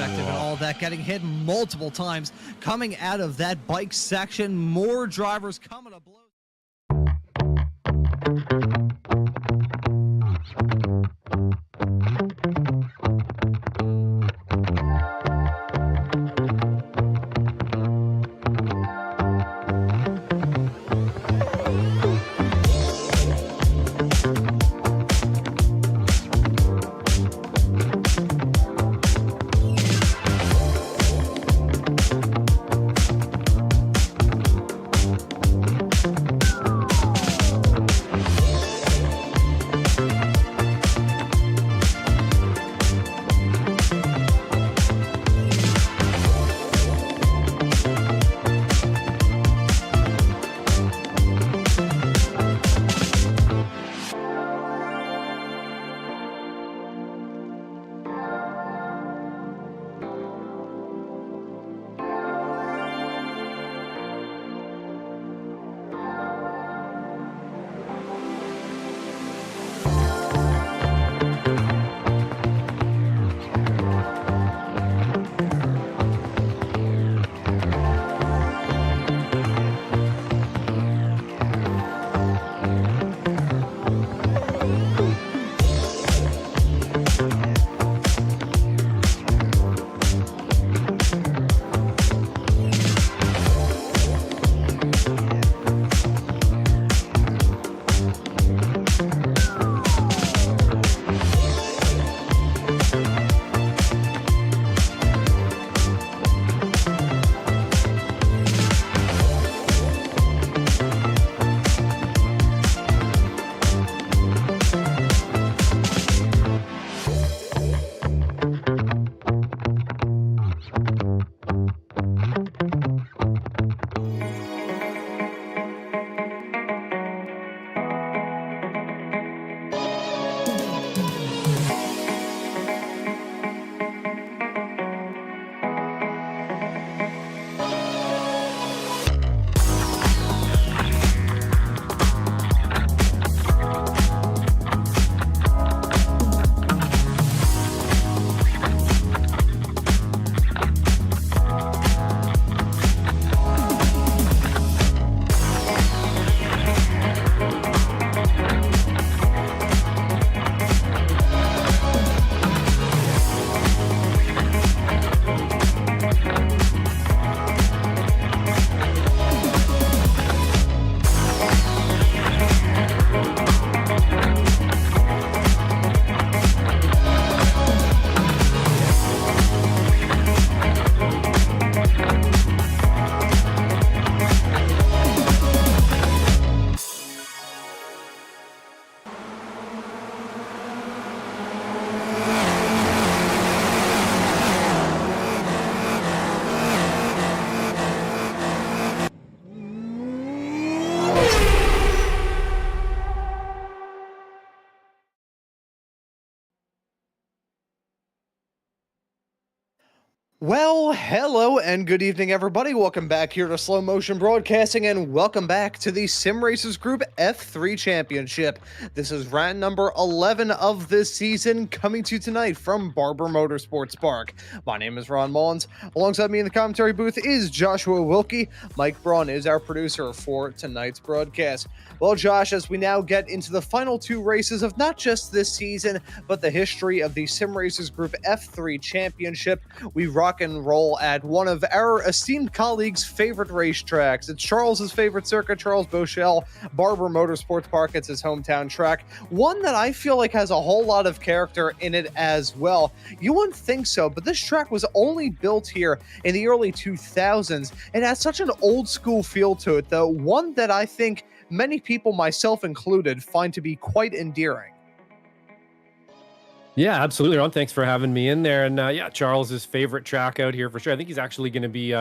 effective and all that, getting hit multiple times. Coming out of that bike section, more drivers coming to blows. Well, hello and good evening, everybody. Welcome back here to Slow Motion Broadcasting, and welcome back to the Sim Racers Group F3 Championship. This is round number 11 of this season, coming to you tonight from Barber Motorsports Park. My name is Maunz. Alongside me in the commentary booth is Joshua Wilkie. Mike Braun is our producer for tonight's broadcast. Well, Josh, as we now get into the final two races of not just this season, but the history of the Sim Racers Group F3 Championship, we rock and roll at one of our esteemed colleagues' favorite racetracks. It's Charles's favorite circuit, Charles Bochelle, Barber Motorsports Park. It's his hometown track. One that I feel like has a whole lot of character in it as well. You wouldn't think so, but this track was only built here in the early 2000s. It has such an old school feel to it, though, one that I think many people, myself included, find to be quite endearing. Yeah, absolutely, Ron. Thanks for having me in there. And yeah, Charles's favorite track out here for sure. I think he's actually going to be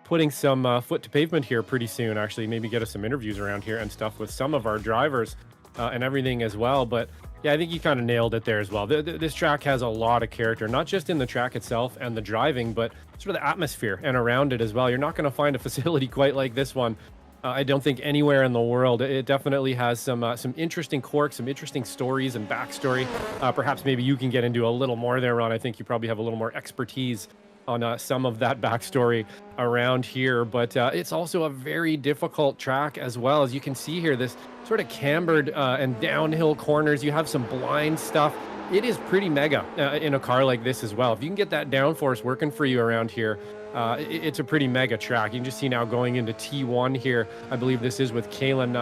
putting some foot to pavement here pretty soon. Actually, maybe get us some interviews around here and stuff with some of our drivers and everything as well. But yeah, I think you kind of nailed it there as well. This track has a lot of character, not just in the track itself and the driving, but sort of the atmosphere and around it as well. You're not going to find a facility quite like this one I don't think anywhere in the world. It definitely has some interesting quirks, some interesting stories and backstory. Perhaps maybe you can get into a little more there, Ron. I think you probably have a little more expertise on some of that backstory around here. But it's also a very difficult track as well. As you can see here, this sort of cambered and downhill corners. You have some blind stuff. It is pretty mega in a car like this as well. If you can get that downforce working for you around here, it's a pretty mega track. You can just see now going into T1 here. I believe this is with Kalen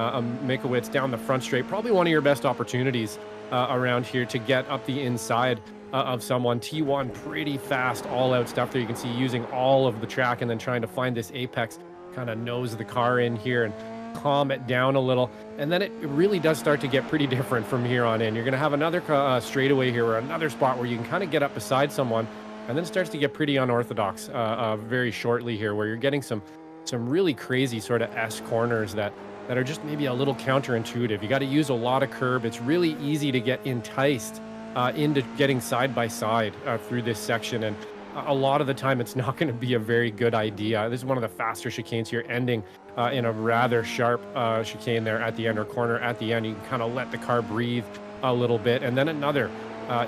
Mikowitz down the front straight. Probably one of your best opportunities around here to get up the inside of someone. T1, pretty fast, all-out stuff there. You can see using all of the track and then trying to find this apex, kind of nose the car in here and calm it down a little. And then it really does start to get pretty different from here on in. You're going to have another straightaway here or another spot where you can kind of get up beside someone. And then it starts to get pretty unorthodox very shortly here, where you're getting some really crazy sort of S corners that are just maybe a little counterintuitive. You got to use a lot of curb. It's really easy to get enticed into getting side by side through this section. And a lot of the time, it's not going to be a very good idea. This is one of the faster chicanes here, ending in a rather sharp chicane there at the end, or corner at the end. You can kind of let the car breathe a little bit. And then another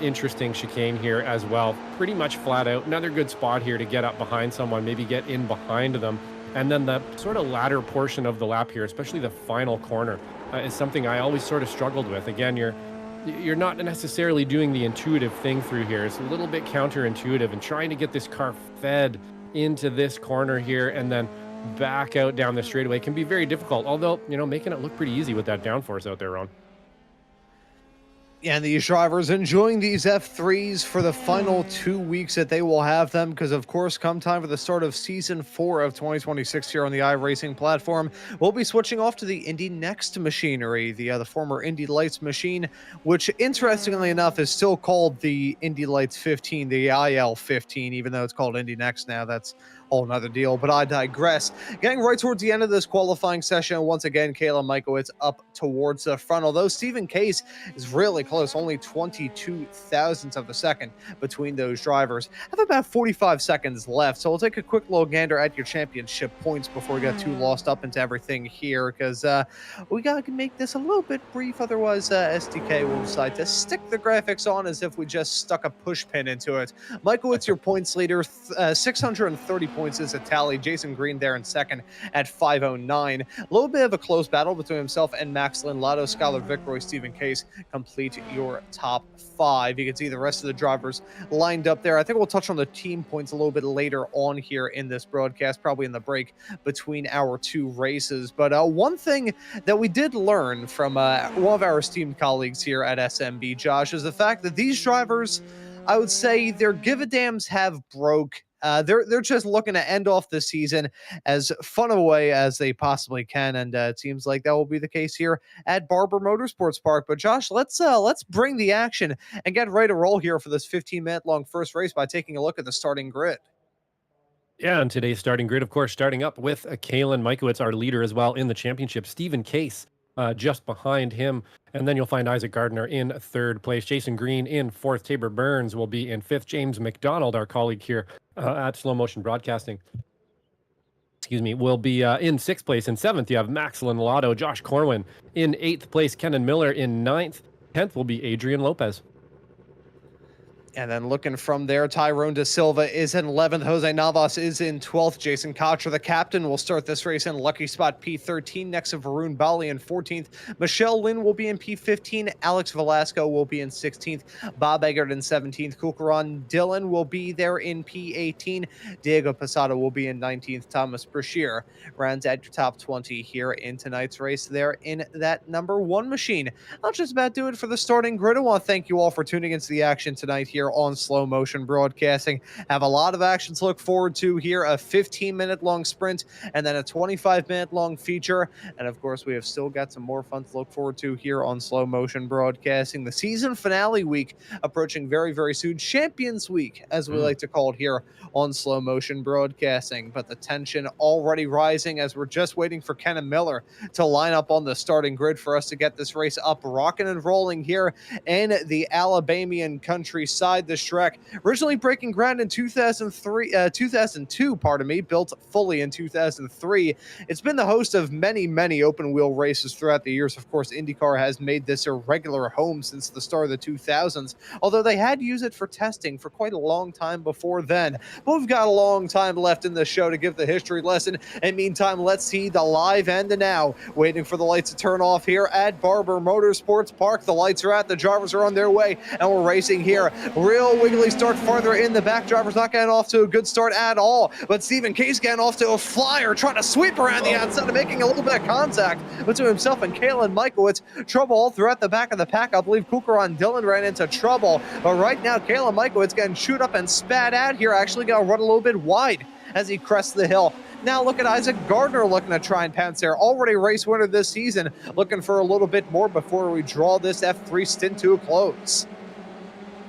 interesting chicane here as well, pretty much flat out. Another good spot here to get up behind someone, maybe get in behind them. And then the sort of latter portion of the lap here, especially the final corner, is something I always sort of struggled with. Again, you're not necessarily doing the intuitive thing through here. It's a little bit counterintuitive, and trying to get this car fed into this corner here and then back out down the straightaway can be very difficult. Although, making it look pretty easy with that downforce out there, Ron. And these drivers enjoying these F3s for the final 2 weeks that they will have them, because of course, come time for the start of season 4 of 2026 here on the iRacing platform, we'll be switching off to the Indy Next machinery, the former Indy Lights machine, which interestingly enough is still called the Indy Lights 15, the IL-15, even though it's called Indy Next now. That's whole nother deal, but I digress. Getting right towards the end of this qualifying session, once again, Kalen Mikowitz up towards the front, although Stephen Case is really close, only 22 thousandths of a second between those drivers. Have about 45 seconds left, so we'll take a quick little gander at your championship points before we get too lost up into everything here, because we got to make this a little bit brief, otherwise SDK will decide to stick the graphics on as if we just stuck a push pin into it. Mikowitz, your points leader, 630 points is a tally. Jason Green there in second at 509. A little bit of a close battle between himself and Max Lotto, Skylar Vickroy, Stephen Case complete your top 5. You can see the rest of the drivers lined up there. I think we'll touch on the team points a little bit later on here in this broadcast, probably in the break between our 2 races. But one thing that we did learn from one of our esteemed colleagues here at SMB, Josh, is the fact that these drivers, I would say their give-a-dams have broke. They're just looking to end off the season as fun a way as they possibly can, and it seems like that will be the case here at Barber Motorsports Park. But Josh, let's bring the action and get right to roll here for this 15-minute long first race by taking a look at the starting grid. Yeah, and today's starting grid, of course, starting up with Kalen Mikowitz, our leader as well in the championship. Stephen Case just behind him. And then you'll find Isaac Gardner in 3rd place. Jason Green in 4th. Tabor Burns will be in 5th. James McDonald, our colleague here at Slow Motion Broadcasting, will be in 6th place. In 7th, you have Max Lotto. Josh Corwin in 8th place. Kenan Miller in 9th. 10th will be Adrian Lopez. And then looking from there, Tyrone Da Silva is in 11th. Jose Navas is in 12th. Jason Cotcher, the captain, will start this race in lucky spot P13. Next to Varun Bali in 14th. Michelle Lynn will be in P15. Alex Velasco will be in 16th. Bob Eggert in 17th. Kukaran Dillon will be there in P18. Diego Posada will be in 19th. Thomas Brashear rounds at your top 20 here in tonight's race there in that number 1 machine. I'll just about do it for the starting grid. I want to thank you all for tuning into the action tonight here on Slow Motion Broadcasting. Have a lot of action to look forward to here, a 15-minute long sprint and then a 25-minute long feature, and of course we have still got some more fun to look forward to here on Slow Motion Broadcasting. The season finale week approaching very, very soon, Champions Week as we like to call it here on Slow Motion Broadcasting, but the tension already rising as we're just waiting for Kenan Miller to line up on the starting grid for us to get this race up rocking and rolling here in the Alabamian countryside. inside this track. Originally breaking ground in 2002, pardon me, built fully in 2003. It's been the host of many, many open wheel races throughout the years. Of course, IndyCar has made this a regular home since the start of the 2000s, although they had used it for testing for quite a long time before then. But we've got a long time left in the show to give the history lesson. And meantime, let's see the live and the now. Waiting for the lights to turn off here at Barber Motorsports Park. The lights are out, the drivers are on their way, and we're racing here. Real wiggly start farther in the back. Driver's not getting off to a good start at all, but Stephen Case getting off to a flyer, trying to sweep around the outside and making a little bit of contact between himself and Kalen Michaelitz. Trouble all throughout the back of the pack. I believe Kukaran Dillon ran into trouble, but right now Kalen Michaelitz getting chewed up and spat out here. Actually going to run a little bit wide as he crests the hill. Now look at Isaac Gardner looking to try and pounce there. Already race winner this season, looking for a little bit more before we draw this F3 stint to a close.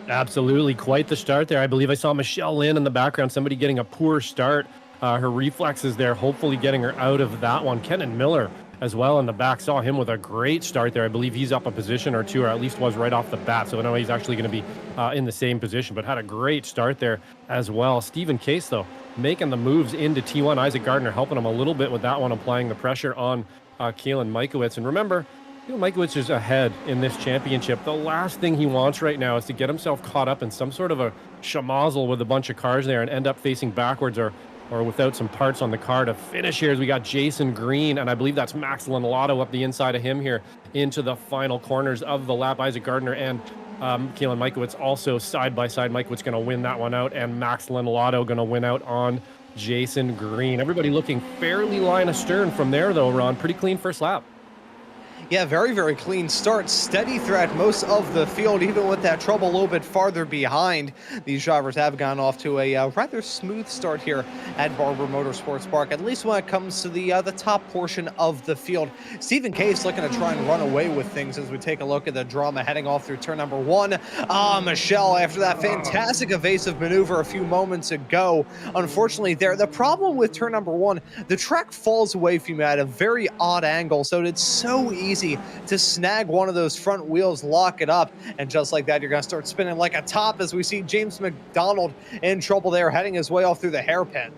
Absolutely, quite the start there. I believe I saw Michelle Lynn in the background, somebody getting a poor start. Her reflexes there, hopefully getting her out of that one. Kenan Miller as well in the back, saw him with a great start there. I believe he's up a position or two, or at least was right off the bat. So I know he's actually going to be in the same position, but had a great start there as well. Stephen Case, though, making the moves into T1. Isaac Gardner helping him a little bit with that one, applying the pressure on Kalen Michaelitz. And remember, Michaelitz is ahead in this championship. The last thing he wants right now is to get himself caught up in some sort of a schmozzle with a bunch of cars there and end up facing backwards or without some parts on the car. To finish here, we got Jason Green, and I believe that's Max Linolato up the inside of him here into the final corners of the lap. Isaac Gardner and Kalen Michaelitz also side by side. Michaelitz going to win that one out, and Max Linolato going to win out on Jason Green. Everybody looking fairly line astern from there, though, Ron. Pretty clean first lap. Yeah, very, very clean start. Steady throughout most of the field, even with that trouble a little bit farther behind. These drivers have gone off to a rather smooth start here at Barber Motorsports Park, at least when it comes to the top portion of the field. Stephen Case looking to try and run away with things as we take a look at the drama heading off through turn number one. Michelle, after that fantastic evasive maneuver a few moments ago, unfortunately there, the problem with turn number one, the track falls away from you at a very odd angle, so it's so easy to snag one of those front wheels, lock it up, and just like that, you're going to start spinning like a top as we see James McDonald in trouble there, heading his way off through the hairpin.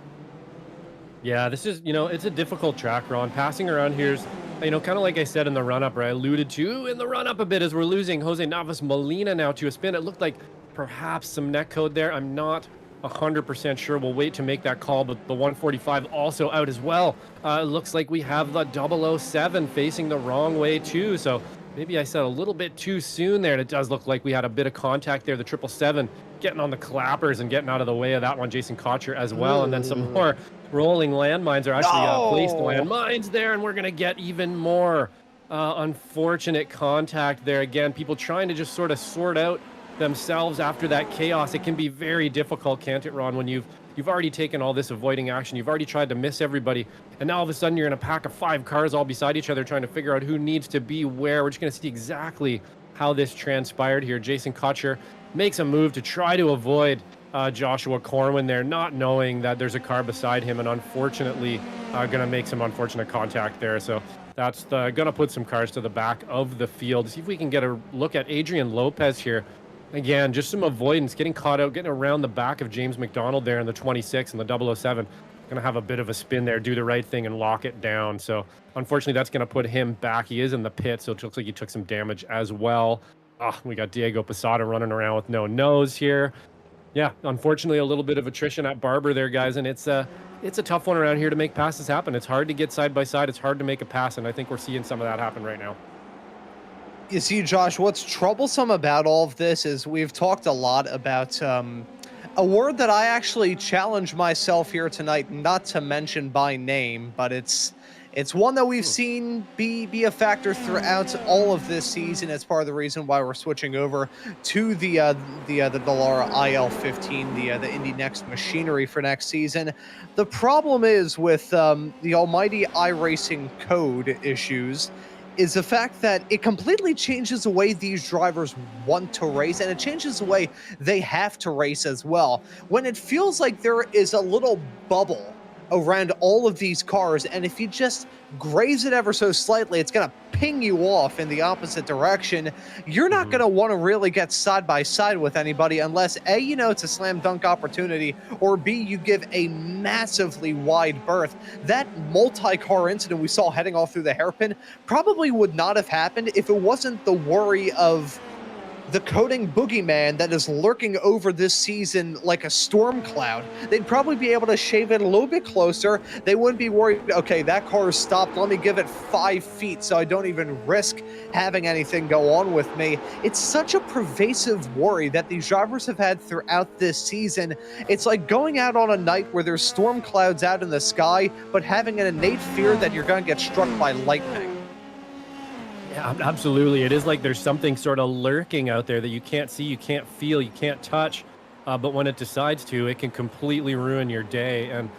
Yeah, this is, it's a difficult track, Ron. Passing around here's, kind of like I said in the run-up, or I alluded to in the run-up a bit, as we're losing Jose Navas Molina now to a spin. It looked like perhaps some net code there. I'm not 100% sure. We'll wait to make that call, but the 145 also out as well. It looks like we have the 007 facing the wrong way too, so maybe I said a little bit too soon there, and it does look like we had a bit of contact there. The 777 getting on the clappers and getting out of the way of that one. Jason Cotcher as well. And then some more rolling landmines are actually placed landmines there, and we're going to get even more unfortunate contact there. Again, people trying to just sort of sort out themselves after that chaos. It can be very difficult, can't it, Ron, when you've already taken all this avoiding action, you've already tried to miss everybody, and now all of a sudden you're in a pack of 5 cars all beside each other trying to figure out who needs to be where. We're just going to see exactly how this transpired here. Jason Cotcher makes a move to try to avoid Joshua Corwin there, not knowing that there's a car beside him, and unfortunately going to make some unfortunate contact there. So that's going to put some cars to the back of the field. See if we can get a look at Adrian Lopez here. Again, just some avoidance, getting caught out, getting around the back of James McDonald there in the 26 and the 007. Going to have a bit of a spin there, do the right thing and lock it down. So unfortunately, that's going to put him back. He is in the pit, so it looks like he took some damage as well. We got Diego Posada running around with no nose here. Yeah, unfortunately, a little bit of attrition at Barber there, guys, and it's a tough one around here to make passes happen. It's hard to get side by side. It's hard to make a pass, and I think we're seeing some of that happen right now. You see, Josh, what's troublesome about all of this is we've talked a lot about a word that I actually challenge myself here tonight not to mention by name, but it's one that we've seen be a factor throughout all of this season. It's part of the reason why we're switching over to the Dallara IL-15, the Indy Next machinery for next season. The problem is with the almighty iRacing code issues is the fact that it completely changes the way these drivers want to race, and it changes the way they have to race as well. When it feels like there is a little bubble around all of these cars, and if you just graze it ever so slightly, it's going to ping you off in the opposite direction, you're not going to want to really get side by side with anybody unless A, you know it's a slam dunk opportunity, or B, you give a massively wide berth. That multi-car incident we saw heading off through the hairpin probably would not have happened if it wasn't the worry of the coding boogeyman that is lurking over this season like a storm cloud. They'd probably be able to shave it a little bit closer. They wouldn't be worried, okay, that car is stopped. Let me give it 5 feet so I don't even risk having anything go on with me. It's such a pervasive worry that these drivers have had throughout this season. It's like going out on a night where there's storm clouds out in the sky, but having an innate fear that you're going to get struck by lightning. Yeah, absolutely. It is like there's something sort of lurking out there that you can't see, you can't feel, you can't touch. But when it decides to, it can completely ruin your day. And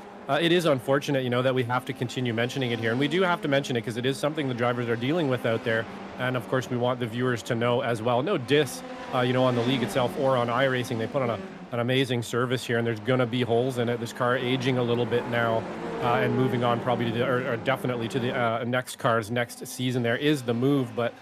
it is unfortunate, you know, that we have to continue mentioning it here. And we do have to mention it because it is something the drivers are dealing with out there. And of course, we want the viewers to know as well. No diss, you know, on the league itself or on iRacing. They put on an amazing service here, and there's going to be holes in it. This car aging a little bit now and moving on probably to or definitely to the next cars next season there is the move. But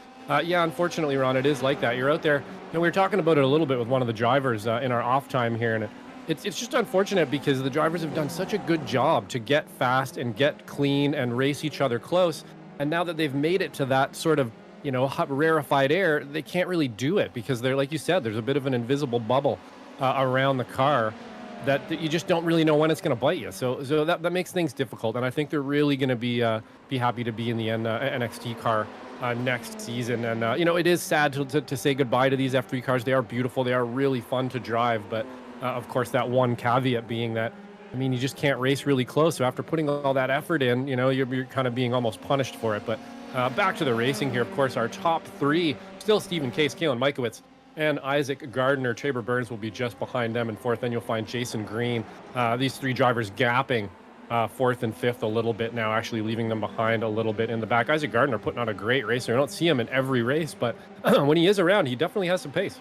yeah, unfortunately, Ron, it is like that. You're out there, and we were talking about it a little bit with one of the drivers in our off time here, and it's just unfortunate because the drivers have done such a good job to get fast and get clean and race each other close. And now that they've made it to that sort of, you know, rarefied air, they can't really do it because they're, like you said, there's a bit of an invisible bubble around the car that you just don't really know when it's going to bite you. So that makes things difficult. And I think they're really going to be happy to be in the NXT car next season. And, you know, it is sad to say goodbye to these F3 cars. They are beautiful. They are really fun to drive. But of course, that one caveat being that, I mean, you just can't race really close. So after putting all that effort in, you know, you're kind of being almost punished for it. But back to the racing here, of course, our top three, still Stephen Case, Kalen Mikowitz, and Isaac Gardner. Traber Burns will be just behind them in fourth. Then you'll find Jason Green. These three drivers gapping fourth and fifth a little bit now, actually leaving them behind a little bit in the back. Isaac Gardner putting on a great racer. I don't see him in every race, but when he is around, he definitely has some pace.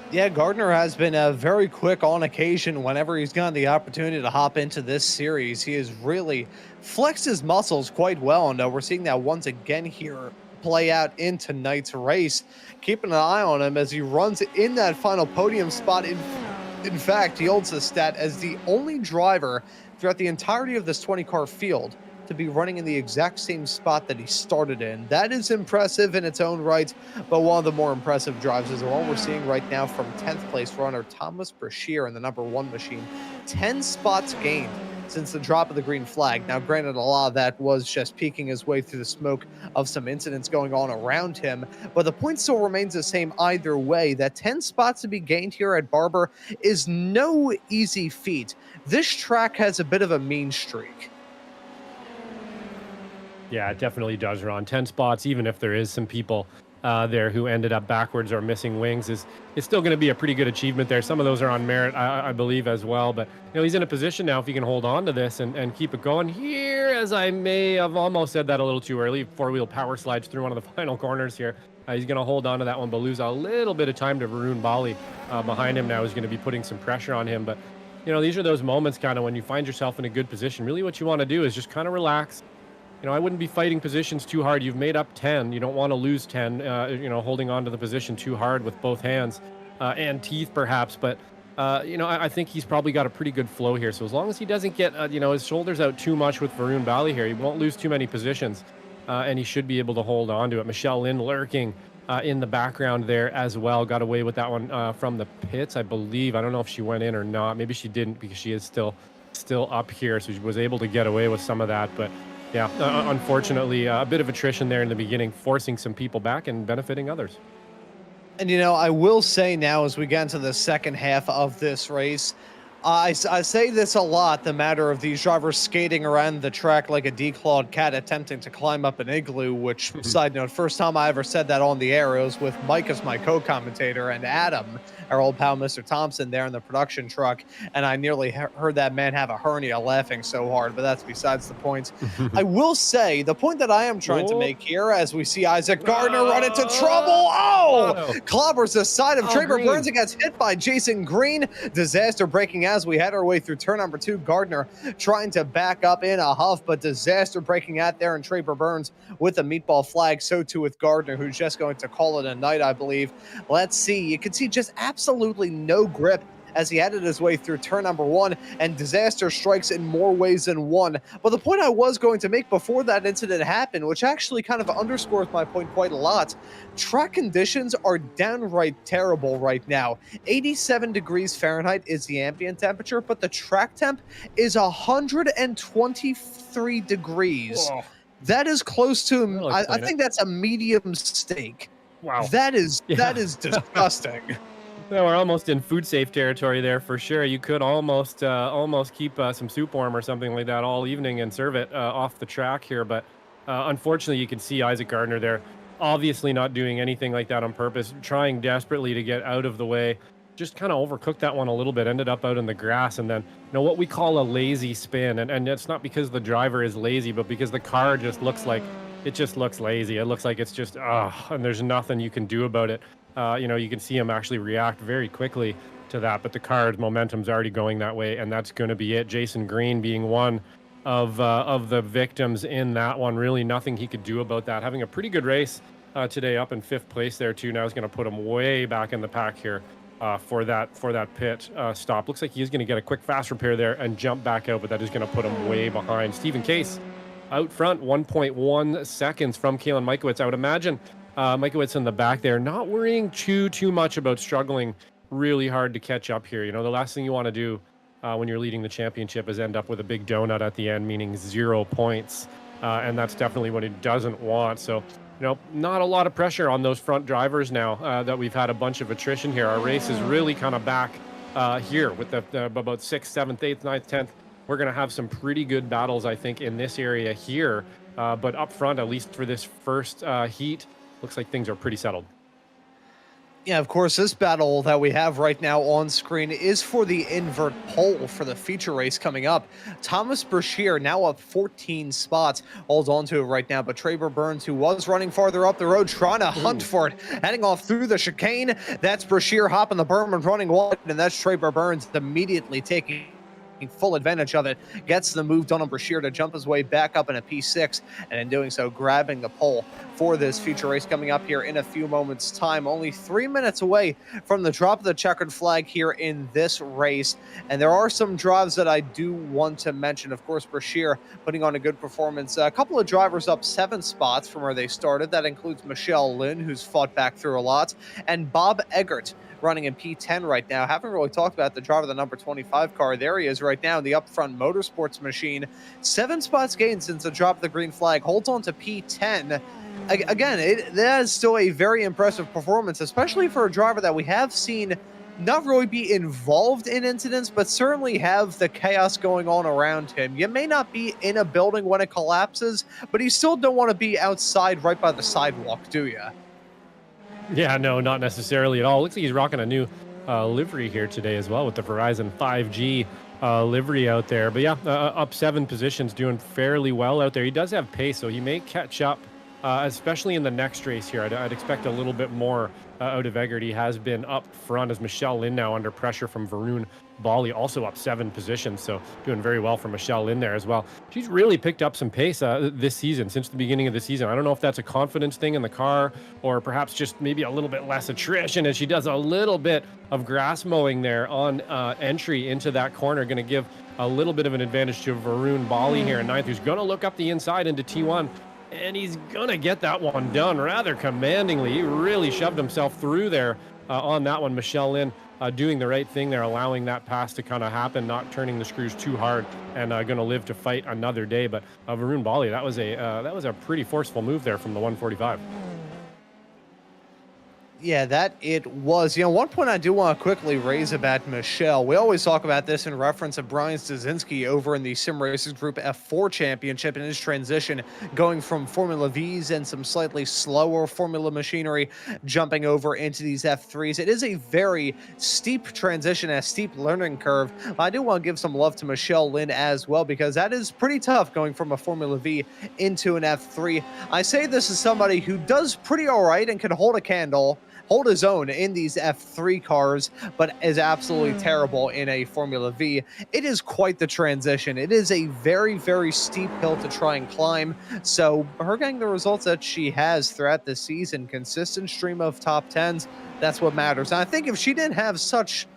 Yeah, Gardner has been very quick on occasion whenever he's gotten the opportunity to hop into this series. He has really flexed his muscles quite well, and we're seeing that once again here play out in tonight's race. Keeping an eye on him as he runs in that final podium spot. In fact, he holds the stat as the only driver throughout the entirety of this 20-car field to be running in the exact same spot that he started in. That is impressive in its own right, but one of the more impressive drives is the one we're seeing right now from 10th place runner Thomas Brashear in the number 1 machine. 10 spots gained since the drop of the green flag. Now, granted, a lot of that was just peeking his way through the smoke of some incidents going on around him, but the point still remains the same either way. That 10 spots to be gained here at Barber is no easy feat. This track has a bit of a mean streak. Yeah, it definitely does, Ron. 10 spots, even if there is some people there who ended up backwards or missing wings, is still going to be a pretty good achievement there. Some of those are on merit, I believe, as well. But, you know, he's in a position now, if he can hold on to this and keep it going here, as I may have almost said that a little too early. Four-wheel power slides through one of the final corners here. He's going to hold on to that one, but lose a little bit of time to Varun Bali behind him now. Is going to be putting some pressure on him. But, you know, these are those moments kind of when you find yourself in a good position. Really what you want to do is just kind of relax. You know, I wouldn't be fighting positions too hard. You've made up 10. You don't want to lose 10, you know, holding on to the position too hard with both hands and teeth perhaps. But, you know, I think he's probably got a pretty good flow here. So as long as he doesn't get, you know, his shoulders out too much with Varun Bali here, he won't lose too many positions and he should be able to hold on to it. Michelle Lynn lurking in the background there as well. Got away with that one from the pits, I believe. I don't know if she went in or not. Maybe she didn't because she is still up here. So she was able to get away with some of that. But yeah, unfortunately, a bit of attrition there in the beginning, forcing some people back and benefiting others. And, you know, I will say now as we get into the second half of this race, I say this a lot, the matter of these drivers skating around the track like a declawed cat attempting to climb up an igloo, which, side note, first time I ever said that on the air, it was with Mike as my co-commentator and Adam, our old pal Mr. Thompson, there in the production truck, and I nearly heard that man have a hernia laughing so hard, but that's besides the point. I will say, the point that I am trying to make here, as we see Isaac Gardner run into trouble, clobbers the side of Traber Burns and gets hit by Jason Green. Disaster breaking out as we head our way through turn number 2. Gardner trying to back up in a huff, but disaster breaking out there, and Traber Burns with a meatball flag. So too with Gardner, who's just going to call it a night, I believe. Let's see. You can see just absolutely no grip as he headed his way through turn number 1, and disaster strikes in more ways than one. But the point I was going to make before that incident happened, which actually kind of underscores my point quite a lot, track conditions are downright terrible right now. 87 degrees Fahrenheit is the ambient temperature, but the track temp is 123 degrees. Whoa. That is close to, I think that's a medium steak. Wow. That is disgusting. Yeah, we're almost in food safe territory there for sure. You could almost keep some soup warm or something like that all evening and serve it off the track here. But unfortunately, you can see Isaac Gardner there, obviously not doing anything like that on purpose, trying desperately to get out of the way. Just kind of overcooked that one a little bit, ended up out in the grass, and then what we call a lazy spin. And it's not because the driver is lazy, but because the car just looks like it just looks lazy. It looks like it's just and there's nothing you can do about it. You can see him actually react very quickly to that, but the car's momentum's already going that way, and that's going to be it. Jason Green being one of the victims in that one. Really nothing he could do about that. Having a pretty good race today, up in 5th place there too. Now is going to put him way back in the pack here for that pit stop. Looks like he's going to get a quick fast repair there and jump back out, but that is going to put him way behind. Stephen Case out front, 1.1 seconds from Kalen Mikowitz. I would imagine Mikowitz in the back there, not worrying too much about struggling really hard to catch up here. The last thing you want to do when you're leading the championship is end up with a big donut at the end, meaning 0 points. And that's definitely what he doesn't want. So, not a lot of pressure on those front drivers now that we've had a bunch of attrition here. Our race is really kind of back here with the about 6th, 7th, 8th, 9th, 10th. We're going to have some pretty good battles, I think, in this area here. But up front, at least for this first heat, looks like things are pretty settled. Yeah, of course, this battle that we have right now on screen is for the invert pole for the feature race coming up. Thomas Brashear now up 14 spots, holds on to it right now, but Traber Burns, who was running farther up the road, trying to hunt for it, heading off through the chicane. That's Brashear hopping the berm and running wide, and that's Traber Burns immediately taking full advantage of it, gets the move done on Brashear to jump his way back up in a P6, and in doing so, grabbing the pole for this feature race coming up here in a few moments' time. Only 3 minutes away from the drop of the checkered flag here in this race, and there are some drives that I do want to mention. Of course, Brashear putting on a good performance. A couple of drivers up 7 spots from where they started. That includes Michelle Lynn, who's fought back through a lot, and Bob Eggert, running in P10 right now. Haven't really talked about the driver of the number 25 car. There he is right now in the upfront motorsports machine. 7 spots gained since the drop of the green flag. Holds on to P10. Again, that is still a very impressive performance, especially for a driver that we have seen not really be involved in incidents, but certainly have the chaos going on around him. You may not be in a building when it collapses, but you still don't want to be outside right by the sidewalk, do you? Yeah, no, not necessarily at all. Looks like he's rocking a new livery here today as well with the Verizon 5G livery out there. But yeah, up 7 positions, doing fairly well out there. He does have pace, so he may catch up, especially in the next race here. I'd expect a little bit more out of Eggert. He has been up front as Michelle Lynn now under pressure from Varun Bali, also up 7 positions, so doing very well for Michelle Lynn there as well. She's really picked up some pace this season, since the beginning of the season. I don't know if that's a confidence thing in the car, or perhaps just maybe a little bit less attrition as she does a little bit of grass mowing there on entry into that corner. Going to give a little bit of an advantage to Varun Bali here in 9th, who's going to look up the inside into T1. And he's going to get that one done rather commandingly. He really shoved himself through there on that one. Michelle Lynn doing the right thing there, allowing that pass to kind of happen, not turning the screws too hard, and going to live to fight another day. But Varun Bali, that was a pretty forceful move there from the 145. Yeah, that it was. One point I do want to quickly raise about Michelle. We always talk about this in reference to Brian Stasinski over in the Sim Racers Group F4 Championship and his transition going from Formula Vs and some slightly slower Formula machinery jumping over into these F3s. It is a very steep transition, a steep learning curve. I do want to give some love to Michelle Lynn as well, because that is pretty tough going from a Formula V into an F3. I say this as somebody who does pretty all right and can hold hold his own in these F3 cars, but is absolutely terrible in a Formula V. It is quite the transition. It is a very, very steep hill to try and climb. So her getting the results that she has throughout the season, consistent stream of top 10s, that's what matters. And I think if she didn't have such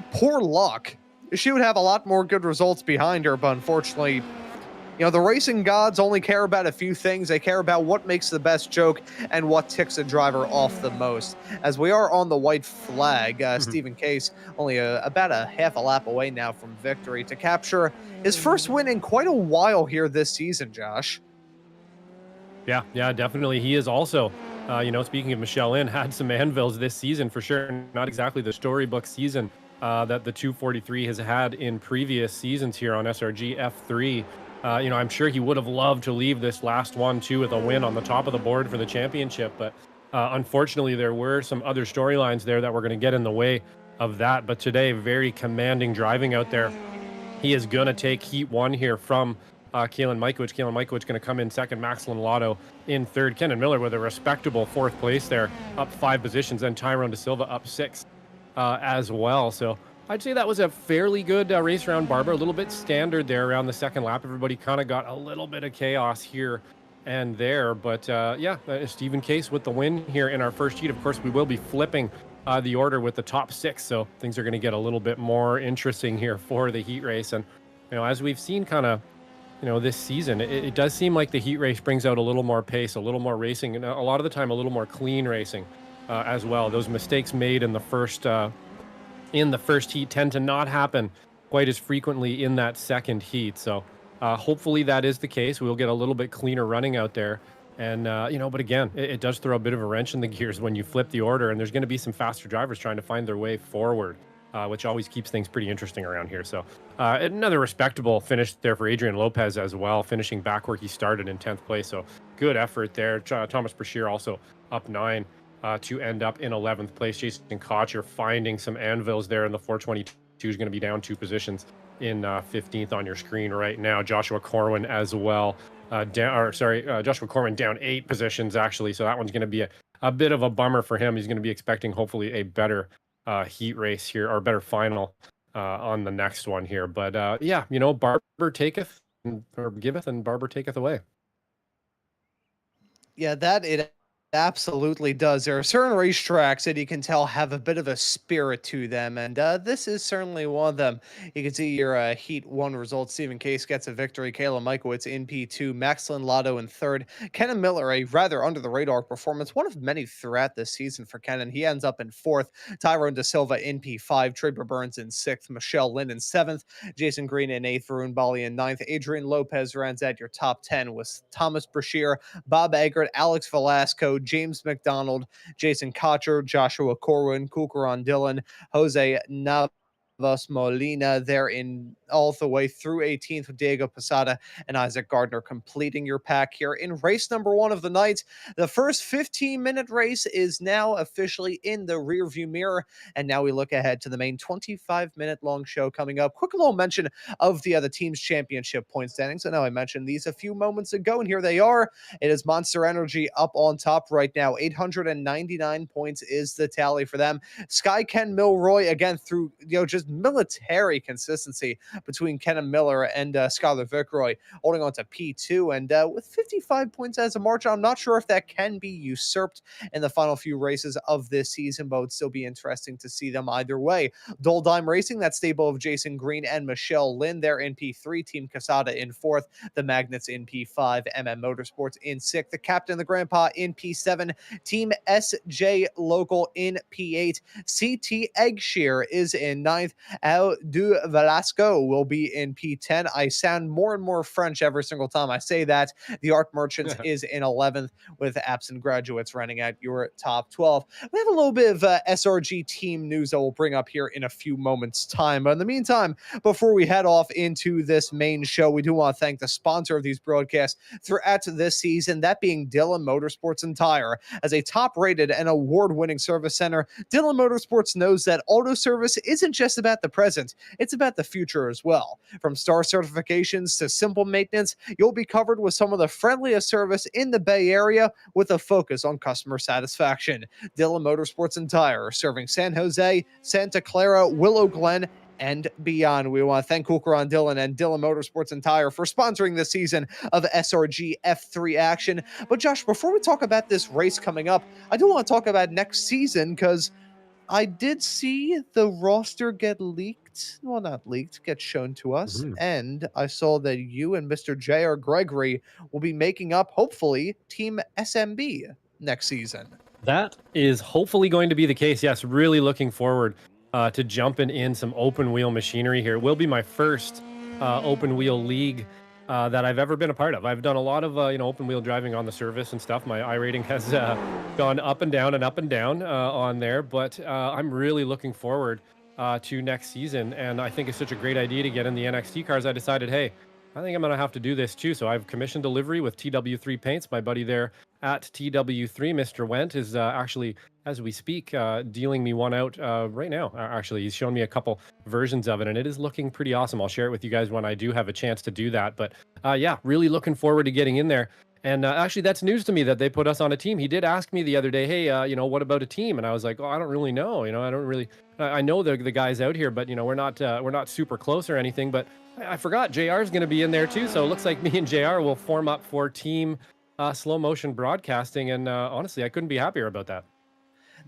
poor luck, she would have a lot more good results behind her. But unfortunately, you know, the racing gods only care about a few things. They care about what makes the best joke and what ticks a driver off the most. As we are on the white flag, Stephen Case only about a half a lap away now from victory to capture his first win in quite a while here this season, Josh. Yeah, definitely. He is also, speaking of Michelle Lynn, had some anvils this season for sure. Not exactly the storybook season that the 243 has had in previous seasons here on SRG F3. I'm sure he would have loved to leave this last one, too, with a win on the top of the board for the championship. But unfortunately, there were some other storylines there that were going to get in the way of that. But today, very commanding driving out there. He is going to take Heat 1 here from Kalen Majkowicz. Kalen Majkowicz going to come in second, Max Lotto in third. Kenan Miller with a respectable fourth place there, up 5 positions. And Tyrone De Silva up 6 as well. So I'd say that was a fairly good race around Barber. A little bit standard there around the second lap. Everybody kind of got a little bit of chaos here and there. But Stephen Case with the win here in our first heat. Of course, we will be flipping the order with the top 6. So things are going to get a little bit more interesting here for the heat race. And, as we've seen kind of, this season, it does seem like the heat race brings out a little more pace, a little more racing, and a lot of the time a little more clean racing as well. Those mistakes made in the first heat tend to not happen quite as frequently in that second heat. So hopefully that is the case. We'll get a little bit cleaner running out there. And, but again, it does throw a bit of a wrench in the gears when you flip the order, and there's going to be some faster drivers trying to find their way forward, which always keeps things pretty interesting around here. So another respectable finish there for Adrian Lopez as well, finishing back where he started in 10th place. So good effort there. Thomas Brashear also up 9. To end up in 11th place. Jason Cotcher finding some anvils there in the 422 is going to be down 2 positions in 15th on your screen right now. Joshua Corwin as well. Joshua Corwin down 8 positions actually. So that one's going to be a bit of a bummer for him. He's going to be expecting hopefully a better heat race here, or better final on the next one here. But Barber taketh or giveth, and Barber taketh away. Yeah, that it absolutely does. There are certain racetracks that you can tell have a bit of a spirit to them, and this is certainly one of them. You can see your Heat 1 results. Stephen Case gets a victory. Kayla Majkowicz in P2. Max Lotto in third. Kenan Miller, a rather under-the-radar performance, one of many throughout this season for Kenan. He ends up in 4th. Tyrone De Silva in P5. Traber Burns in 6th. Michelle Lynn in 7th. Jason Green in 8th. Varun Bali in 9th. Adrian Lopez rounds out your top 10 with Thomas Brashear, Bob Eggert, Alex Velasco, James McDonald, Jason Cotcher, Joshua Corwin, Kukaran Dillon, Jose Navas Molina there in all the way through 18th with Diego Posada and Isaac Gardner completing your pack here in race number 1 of the night. The first 15-minute race is now officially in the rearview mirror, and now we look ahead to the main 25-minute long show coming up. Quick little mention of the team's championship point standings. I know I mentioned these a few moments ago, and here they are. It is Monster Energy up on top right now. 899 points is the tally for them. Sky Ken Milroy, again, through just military consistency between Kenan Miller and Skylar Vickroy, holding on to P2, and with 55 points as a margin. I'm not sure if that can be usurped in the final few races of this season, but it would still be interesting to see them either way. Dole Dime Racing, that stable of Jason Green and Michelle Lynn, they're in P3, Team Casada in 4th, the Magnets in P5, MM Motorsports in 6th, the Captain the Grandpa in P7, Team SJ Local in P8, CT Eggshear is in 9th, Al du Velasco will be in P10. I sound more and more French every single time I say that. The Art Merchants is in 11th, with absent graduates running out your top 12. We have a little bit of SRG team news that we'll bring up here in a few moments' time. But in the meantime, before we head off into this main show, we do want to thank the sponsor of these broadcasts throughout this season, that being Dillon Motorsports and Tire. As a top-rated and award-winning service center, Dillon Motorsports knows that auto service isn't just about the present, it's about the future as as well. From star certifications to simple maintenance, you'll be covered with some of the friendliest service in the Bay Area with a focus on customer satisfaction. Dillon Motorsports and Tire, serving San Jose, Santa Clara, Willow Glen, and beyond. We want to thank Cooker Dillon and Dillon Motorsports and Tire for sponsoring this season of SRG F3 action. But Josh, before we talk about this race coming up, I do want to talk about next season because I did see the roster get leaked. Well, not leaked, get shown to us. And I saw that you and Mr. J.R. Gregory will be making up, hopefully, Team SMB next season. That is hopefully going to be the case. Yes, really looking forward to jumping in some open wheel machinery here. It will be my first open wheel league that I've ever been a part of. I've done a lot of open wheel driving on the service and stuff. My I rating has gone up and down on there, but I'm really looking forward to next season. And I think it's such a great idea to get in the NXT cars. I decided, hey, I think I'm going to have to do this too. So I've commissioned delivery with TW3 Paints. My buddy there at TW3, Mr. Wendt, is actually, as we speak, dealing me one out right now. Actually, he's shown me a couple versions of it, and it is looking pretty awesome. I'll share it with you guys when I do have a chance to do that. But yeah, really looking forward to getting in there. And actually, that's news to me that they put us on a team. He did ask me the other day, hey, what about a team? And I was like, oh, I don't really know. I don't really. I know the guys out here, but we're not super close or anything. But I forgot JR is going to be in there too. So it looks like me and JR will form up for team slow motion broadcasting. And honestly, I couldn't be happier about that.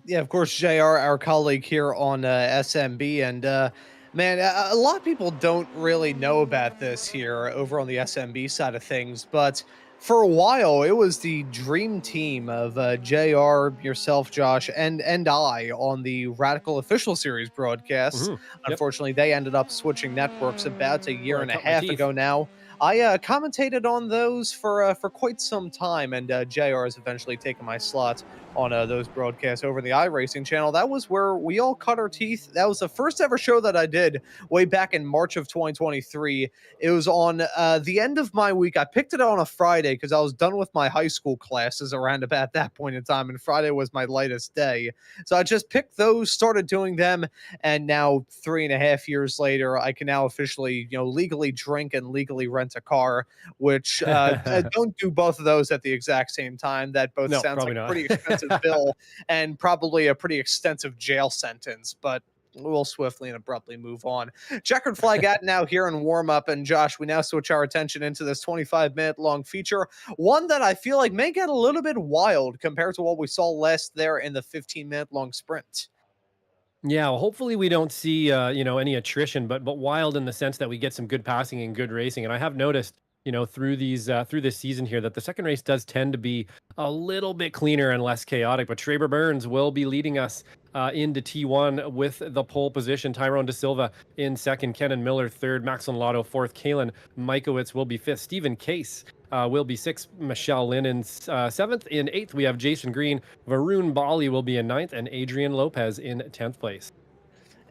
Yeah, of course, JR, our colleague here on SMB. And man, a lot of people don't really know about this here over on the SMB side of things. But for a while, it was the dream team of JR, yourself, Josh, and I on the Radical Official Series broadcasts. Unfortunately, they ended up switching networks about a year and a half ago now. I commentated on those for quite some time, and JR has eventually taken my slot on those broadcasts over the iRacing channel. That was where we all cut our teeth. That was the first ever show that I did way back in March of 2023. It was on the end of my week. I picked it on a Friday because I was done with my high school classes around about that point in time, and Friday was my lightest day. So I just picked those, started doing them, and now 3.5 years later, I can now officially, legally drink and legally rent a car, which I don't do both of those at the exact same time. That both sounds like a pretty expensive bill and probably a pretty extensive jail sentence, but we'll swiftly and abruptly move on. Checkered flag at now here in warm-up, and Josh, we now switch our attention into this 25-minute long feature, one that I feel like may get a little bit wild compared to what we saw last there in the 15-minute long sprint. Yeah, well, hopefully we don't see any attrition, but wild in the sense that we get some good passing and good racing. And I have noticed, through this season here, that the second race does tend to be a little bit cleaner and less chaotic. But Traber Burns will be leading us into T1 with the pole position. Tyrone De Silva in second, Kenan Miller third, Max Lotto fourth, Kalen Mikowitz will be fifth, Stephen Case will be sixth, Michelle Lynn in seventh. In eighth, we have Jason Green, Varun Bali will be in ninth, and Adrian Lopez in 10th place.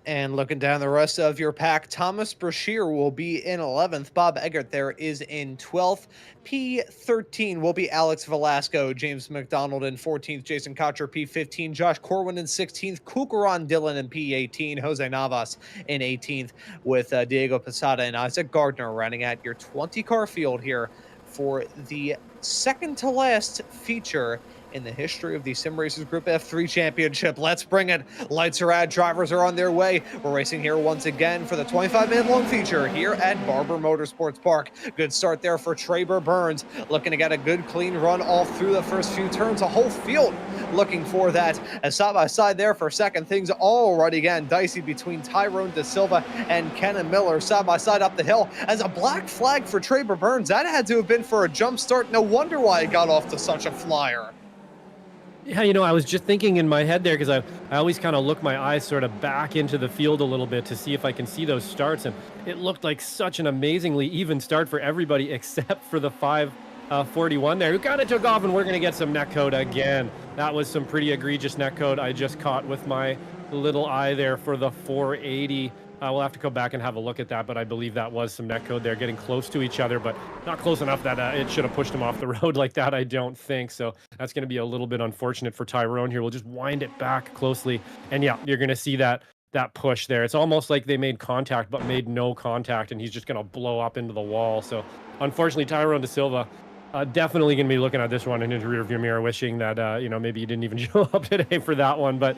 And looking down the rest of your pack, Thomas Brashear will be in 11th. Bob Eggert there is in 12th. P13 will be Alex Velasco. James McDonald in 14th. Jason Cotcher, P15. Josh Corwin in 16th. Cooker Dillon in P18. Jose Navas in 18th, with Diego Posada and Isaac Gardner running at your 20-car field here for the second to last feature in the history of the Sim Racers Group F3 Championship. Let's bring it. Lights are out. Drivers are on their way. We're racing here once again for the 25-minute long feature here at Barber Motorsports Park. Good start there for Traber Burns. Looking to get a good, clean run all through the first few turns. A whole field looking for that. As side-by-side there for second, things already again dicey between Tyrone De Silva and Kenan Miller. Side-by-side up the hill as a black flag for Traber Burns. That had to have been for a jump start. No wonder why he got off to such a flyer. Yeah, I was just thinking in my head there because I always kind of look my eyes sort of back into the field a little bit to see if I can see those starts. And it looked like such an amazingly even start for everybody except for the 541 there, who kind of took off, and we're going to get some netcode again. That was some pretty egregious netcode I just caught with my little eye there for the 480. We'll have to go back and have a look at that, but I believe that was some netcode there, getting close to each other, but not close enough that it should have pushed him off the road like that, I don't think. So that's going to be a little bit unfortunate for Tyrone here. We'll just wind it back closely, and yeah, you're going to see that that push there. It's almost like they made contact but made no contact, and he's just going to blow up into the wall. So unfortunately, Tyrone De Silva definitely going to be looking at this one in his rearview mirror, wishing that you know, maybe he didn't even show up today for that one. But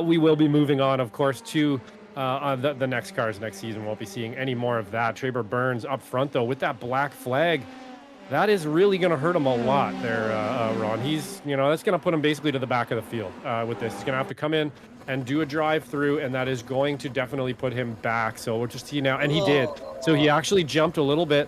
we will be moving on, of course, to the next cars next season. Won't be seeing any more of that. Traber Burns up front though with that black flag. That is really going to hurt him a lot there, Ron. He's, you know, that's going to put him basically to the back of the field with this. He's going to have to come in and do a drive through, and that is going to definitely put him back. So we'll just see now, and he did. So he actually jumped a little bit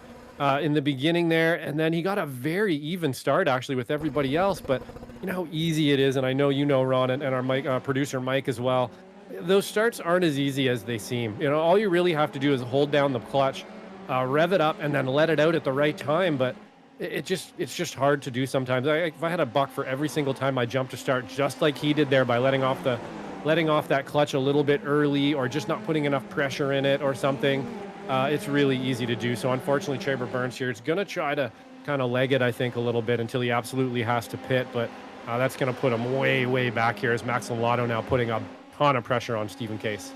in the beginning there, and then he got a very even start actually with everybody else. But you know how easy it is, and I know you know, Ron, and our producer Mike as well. Those starts aren't as easy as they seem. You know, all you really have to do is hold down the clutch, rev it up, and then let it out at the right time. But it's just hard to do sometimes. If I had a buck for every single time I jump to start, just like he did there by letting off that clutch a little bit early, or just not putting enough pressure in it or something, it's really easy to do. So unfortunately, Traber Burns here is going to try to kind of leg it, I think, a little bit until he absolutely has to pit. But that's going to put him way back here as Max Lotto now putting a ton of pressure on Stephen Case.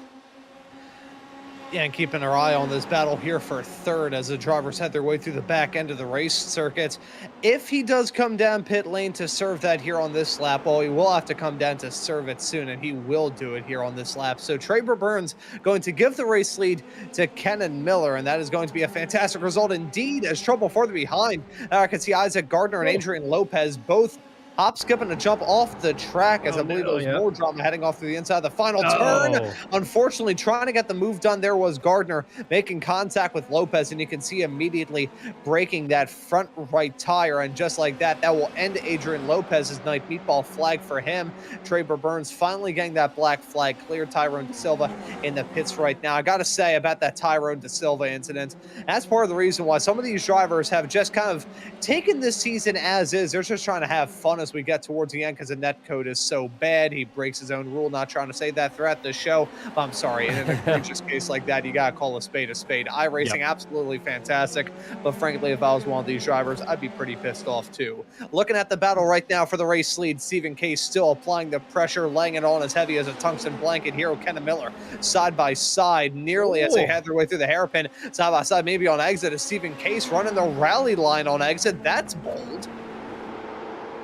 Yeah, and keeping our eye on this battle here for third as the drivers head their way through the back end of the race circuit. If he does come down pit lane to serve that here on this lap, well, he will have to come down to serve it soon, and he will do it here on this lap. So Traber Burns going to give the race lead to Kenan Miller, and that is going to be a fantastic result indeed, as trouble further behind. I can see Isaac Gardner and Adrian Lopez both hop, skip, and a jump off the track, as I believe there was more drama heading off to the inside of the final turn. Unfortunately, trying to get the move done there was Gardner, making contact with Lopez, and you can see immediately breaking that front right tire. And just like that, that will end Adrian Lopez's night. Meatball flag for him. Traber Burns finally getting that black flag clear. Tyrone De Silva in the pits right now. I got to say about that Tyrone De Silva incident, that's part of the reason why some of these drivers have just kind of taken this season as is. They're just trying to have fun as we get towards the end, because the net code is so bad. He breaks his own rule. Not trying to say that throughout the show. I'm sorry. In an egregious case like that, you got to call a spade a spade. iRacing, absolutely fantastic. But frankly, if I was one of these drivers, I'd be pretty pissed off too. Looking at the battle right now for the race lead, Stephen Case still applying the pressure, laying it on as heavy as a tungsten blanket. Here, Kenan Miller side by side, nearly as they head their way through the hairpin. Side by side, maybe on exit, is Stephen Case running the rally line on exit. That's bold.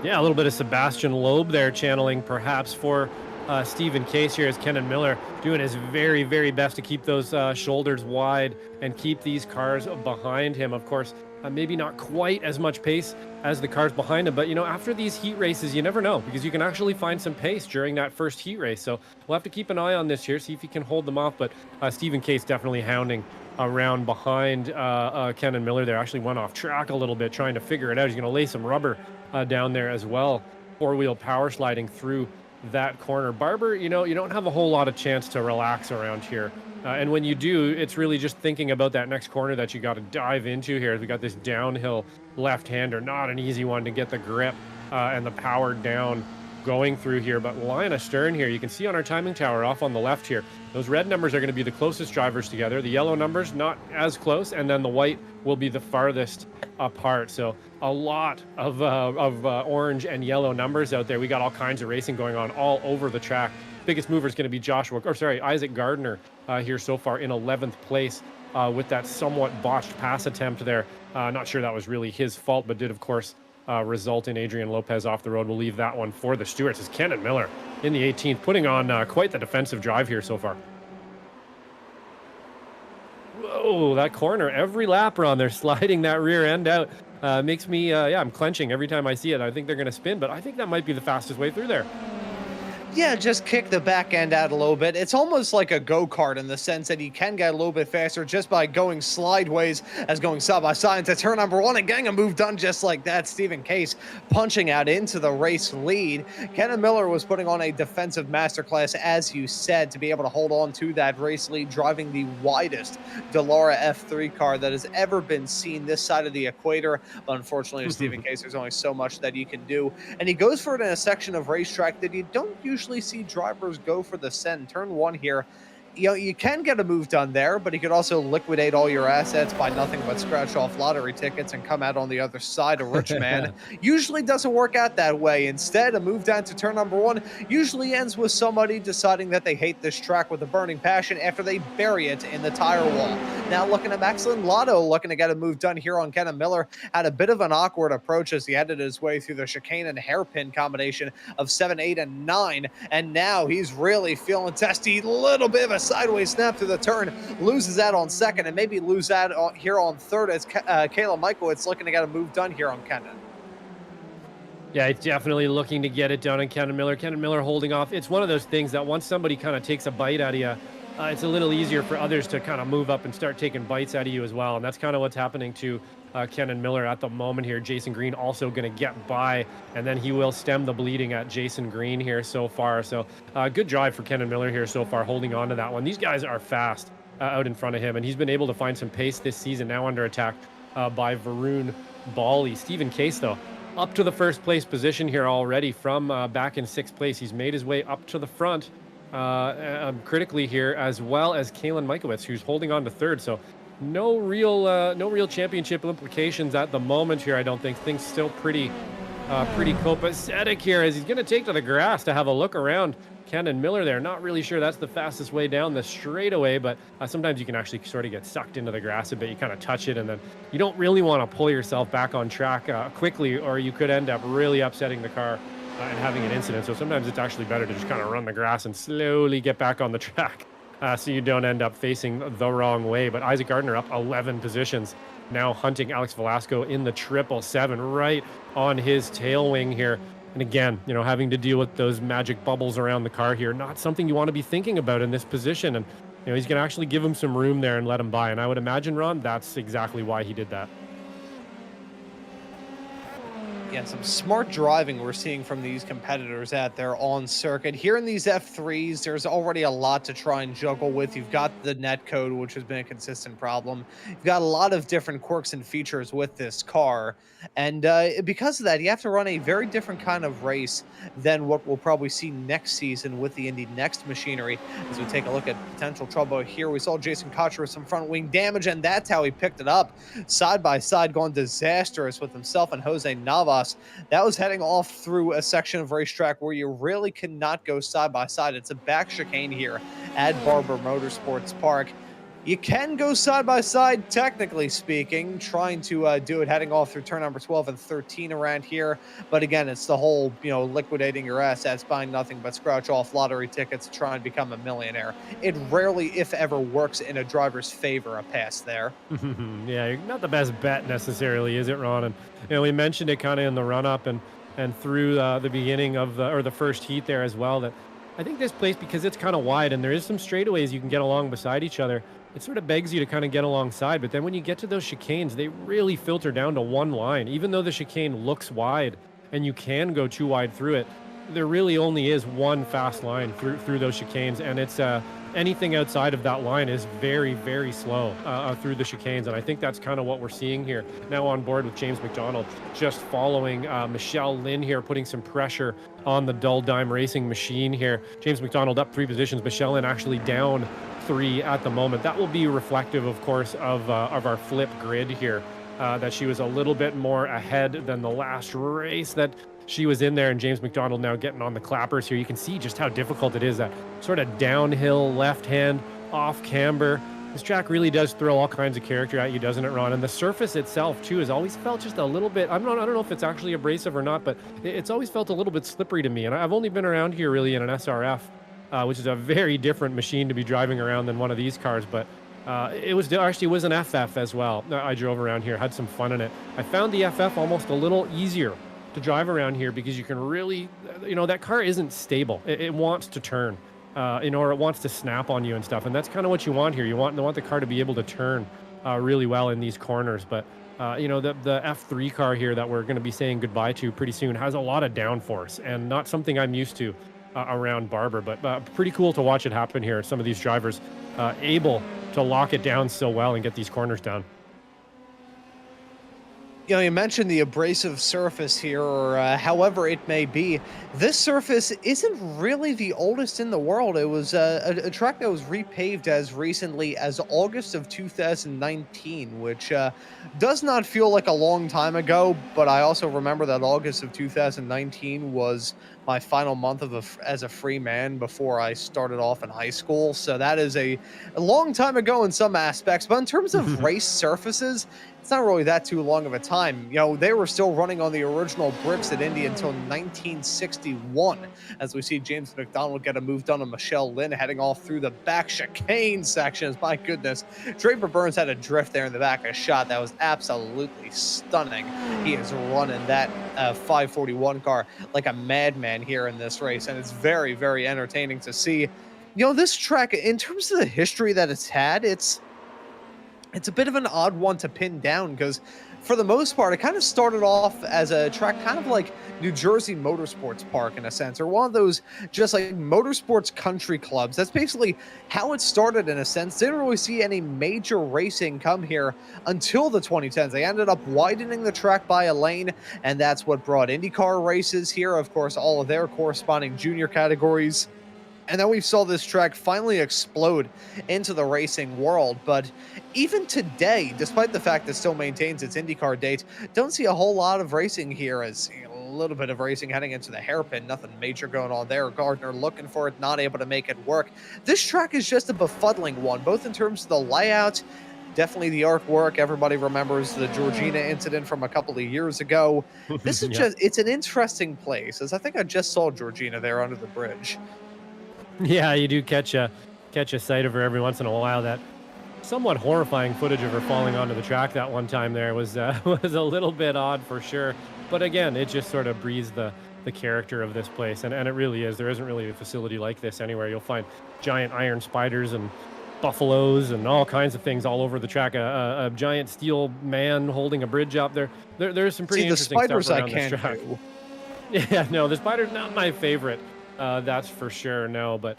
Yeah, a little bit of Sebastian Loeb there channeling perhaps for Stephen Case here, as Kenan Miller doing his very best to keep those shoulders wide and keep these cars behind him. Of course, maybe not quite as much pace as the cars behind him, but you know, after these heat races, you never know, because you can actually find some pace during that first heat race. So we'll have to keep an eye on this here, see if he can hold them off. But Stephen Case definitely hounding around behind Kenan Miller there. Actually went off track a little bit trying to figure it out. He's going to lay some rubber down there as well. Four-wheel power sliding through that corner. Barber, you know, you don't have a whole lot of chance to relax around here. And when you do, it's really just thinking about that next corner that you got to dive into here. We got this downhill left-hander, not an easy one to get the grip and the power down going through here. But line astern here, you can see on our timing tower off on the left here, those red numbers are going to be the closest drivers together. The yellow numbers not as close, and then the white will be the farthest apart. So a lot of orange and yellow numbers out there. We got all kinds of racing going on all over the track. Biggest mover is going to be Isaac Gardner here so far in 11th place with that somewhat botched pass attempt there. Not sure that was really his fault, but did of course result in Adrian Lopez off the road. We'll leave that one for the Stewarts. As Kenan Miller in the 18th, putting on quite the defensive drive here so far. Whoa, that corner, every lap on there, sliding that rear end out. Makes me, I'm clenching every time I see it. I think they're going to spin, but I think that might be the fastest way through there. Yeah, just kick the back end out a little bit. It's almost like a go-kart in the sense that you can get a little bit faster just by going slideways as going side by side into turn number one and getting a move done just like that. Stephen Case punching out into the race lead. Kenan Miller was putting on a defensive masterclass, as you said, to be able to hold on to that race lead, driving the widest Dallara F3 car that has ever been seen this side of the equator. But unfortunately, with Stephen Case, there's only so much that you can do. And he goes for it in a section of racetrack that you don't usually see drivers go for the send. Turn one here, you can get a move done there, but he could also liquidate all your assets by nothing but scratch off lottery tickets and come out on the other side a rich man. Usually doesn't work out that way. Instead, a move down to turn number 1 usually ends with somebody deciding that they hate this track with a burning passion after they bury it in the tire wall. Now looking at Maxlin Lotto, looking to get a move done here on Kenan Miller, had a bit of an awkward approach as he headed his way through the chicane and hairpin combination of 7, 8, and 9, and now he's really feeling testy. Little bit of a sideways snap through the turn, loses that on second, and maybe lose that here on third as Kayla Michael's looking to get a move done here on Kenan. Yeah, he's definitely looking to get it done on Kenan Miller. Kenan Miller holding off. It's one of those things that once somebody kind of takes a bite out of you, it's a little easier for others to kind of move up and start taking bites out of you as well. And that's kind of what's happening to Kenan Miller at the moment here. Jason Green also going to get by, and then he will stem the bleeding at Jason Green here so far. So good drive for Kenan Miller here so far, holding on to that one. These guys are fast out in front of him, and he's been able to find some pace this season, now under attack by Varun Bali. Stephen Case, though, up to the first place position here already from back in 6th place. He's made his way up to the front critically here, as well as Kalen Michaelitz, who's holding on to 3rd. So no real championship implications at the moment here. I don't think things still pretty copacetic here as he's going to take to the grass to have a look around. Kenan Miller there, not really sure that's the fastest way down the straightaway, but sometimes you can actually sort of get sucked into the grass a bit. You kind of touch it, and then you don't really want to pull yourself back on track quickly, or you could end up really upsetting the car and having an incident. So sometimes it's actually better to just kind of run the grass and slowly get back on the track so you don't end up facing the wrong way. But Isaac Gardner up 11 positions, now hunting Alex Velasco in the 777 right on his tail wing here. And again, having to deal with those magic bubbles around the car here, not something you want to be thinking about in this position. And, he's going to actually give him some room there and let him by. And I would imagine, Ron, that's exactly why he did that. Yeah, some smart driving we're seeing from these competitors out there on circuit. Here in these F3s, there's already a lot to try and juggle with. You've got the net code, which has been a consistent problem. You've got a lot of different quirks and features with this car. And because of that, you have to run a very different kind of race than what we'll probably see next season with the Indy Next machinery. As we take a look at potential trouble here, we saw Jason Cotcher with some front wing damage, and that's how he picked it up. Side by side, going disastrous with himself and Jose Navas. That was heading off through a section of racetrack where you really cannot go side by side. It's a back chicane here at Barber Motorsports Park. You can go side by side, technically speaking, trying to do it heading off through turn number 12 and 13 around here. But again, it's the whole, liquidating your assets, buying nothing but scratch off lottery tickets to try and become a millionaire. It rarely, if ever, works in a driver's favor, a pass there. Yeah, not the best bet necessarily, is it, Ron? And, we mentioned it kind of in the run-up and through the beginning of the first heat there as well, that I think this place, because it's kind of wide and there is some straightaways you can get along beside each other, it sort of begs you to kind of get alongside. But then when you get to those chicanes, they really filter down to one line. Even though the chicane looks wide and you can go too wide through it, there really only is one fast line through those chicanes. And it's anything outside of that line is very, very slow through the chicanes. And I think that's kind of what we're seeing here. Now on board with James McDonald, just following Michelle Lynn here, putting some pressure on the Dull Dime Racing machine here. James McDonald up 3 positions, Michelle Lynn actually down 3 at the moment. That will be reflective, of course, of our flip grid here, that she was a little bit more ahead than the last race that she was in there, and James McDonald now getting on the clappers here. You can see just how difficult it is, that sort of downhill left hand off camber. This track really does throw all kinds of character at you, doesn't it, Ron? And the surface itself too has always felt just a little bit, I don't know if it's actually abrasive or not, but it's always felt a little bit slippery to me. And I've only been around here really in an SRF, which is a very different machine to be driving around than one of these cars, but it was an FF as well. I drove around here, had some fun in it. I found the FF almost a little easier to drive around here because you can really, that car isn't stable. It wants to turn, or it wants to snap on you and stuff. And that's kind of what you want here. You want the car to be able to turn really well in these corners. But, the F3 car here that we're going to be saying goodbye to pretty soon has a lot of downforce, and not something I'm used to around Barber. But pretty cool to watch it happen here. Some of these drivers able to lock it down so well and get these corners down. You mentioned the abrasive surface here, or however it may be. This surface isn't really the oldest in the world. It was a track that was repaved as recently as August of 2019, which does not feel like a long time ago, but I also remember that August of 2019 was my final month as a free man before I started off in high school. So that is a long time ago in some aspects. But in terms of race surfaces, it's not really that too long of a time. They were still running on the original bricks at Indy until 1961, as we see James McDonald get a move done on Michelle Lynn heading off through the back chicane sections. My goodness, Draper Burns had a drift there in the back, a shot that was absolutely stunning. He is running that 541 car like a madman here in this race, and it's very, very entertaining to see. This track, in terms of the history that it's had, it's a bit of an odd one to pin down, because for the most part, it kind of started off as a track kind of like New Jersey Motorsports Park in a sense, or one of those just like motorsports country clubs. That's basically how it started in a sense. Didn't really see any major racing come here until the 2010s. They ended up widening the track by a lane, and that's what brought IndyCar races here. Of course, all of their corresponding junior categories. And then we saw this track finally explode into the racing world. But even today, despite the fact that it still maintains its IndyCar date, don't see a whole lot of racing here. As a little bit of racing heading into the hairpin, nothing major going on there. Gardner looking for it, not able to make it work. This track is just a befuddling one, both in terms of the layout, definitely the artwork. Everybody remembers the Georgina incident from a couple of years ago. This is it's an interesting place, as I think I just saw Georgina there under the bridge. Yeah, you do catch a sight of her every once in a while. That somewhat horrifying footage of her falling onto the track that one time there was was a little bit odd for sure. But again, it just sort of breathes the character of this place, and it really is. There isn't really a facility like this anywhere. You'll find giant iron spiders and buffaloes and all kinds of things all over the track. A giant steel man holding a bridge up there. There's some pretty interesting stuff around this track. Yeah, no, the spider's not my favorite. That's for sure. No, but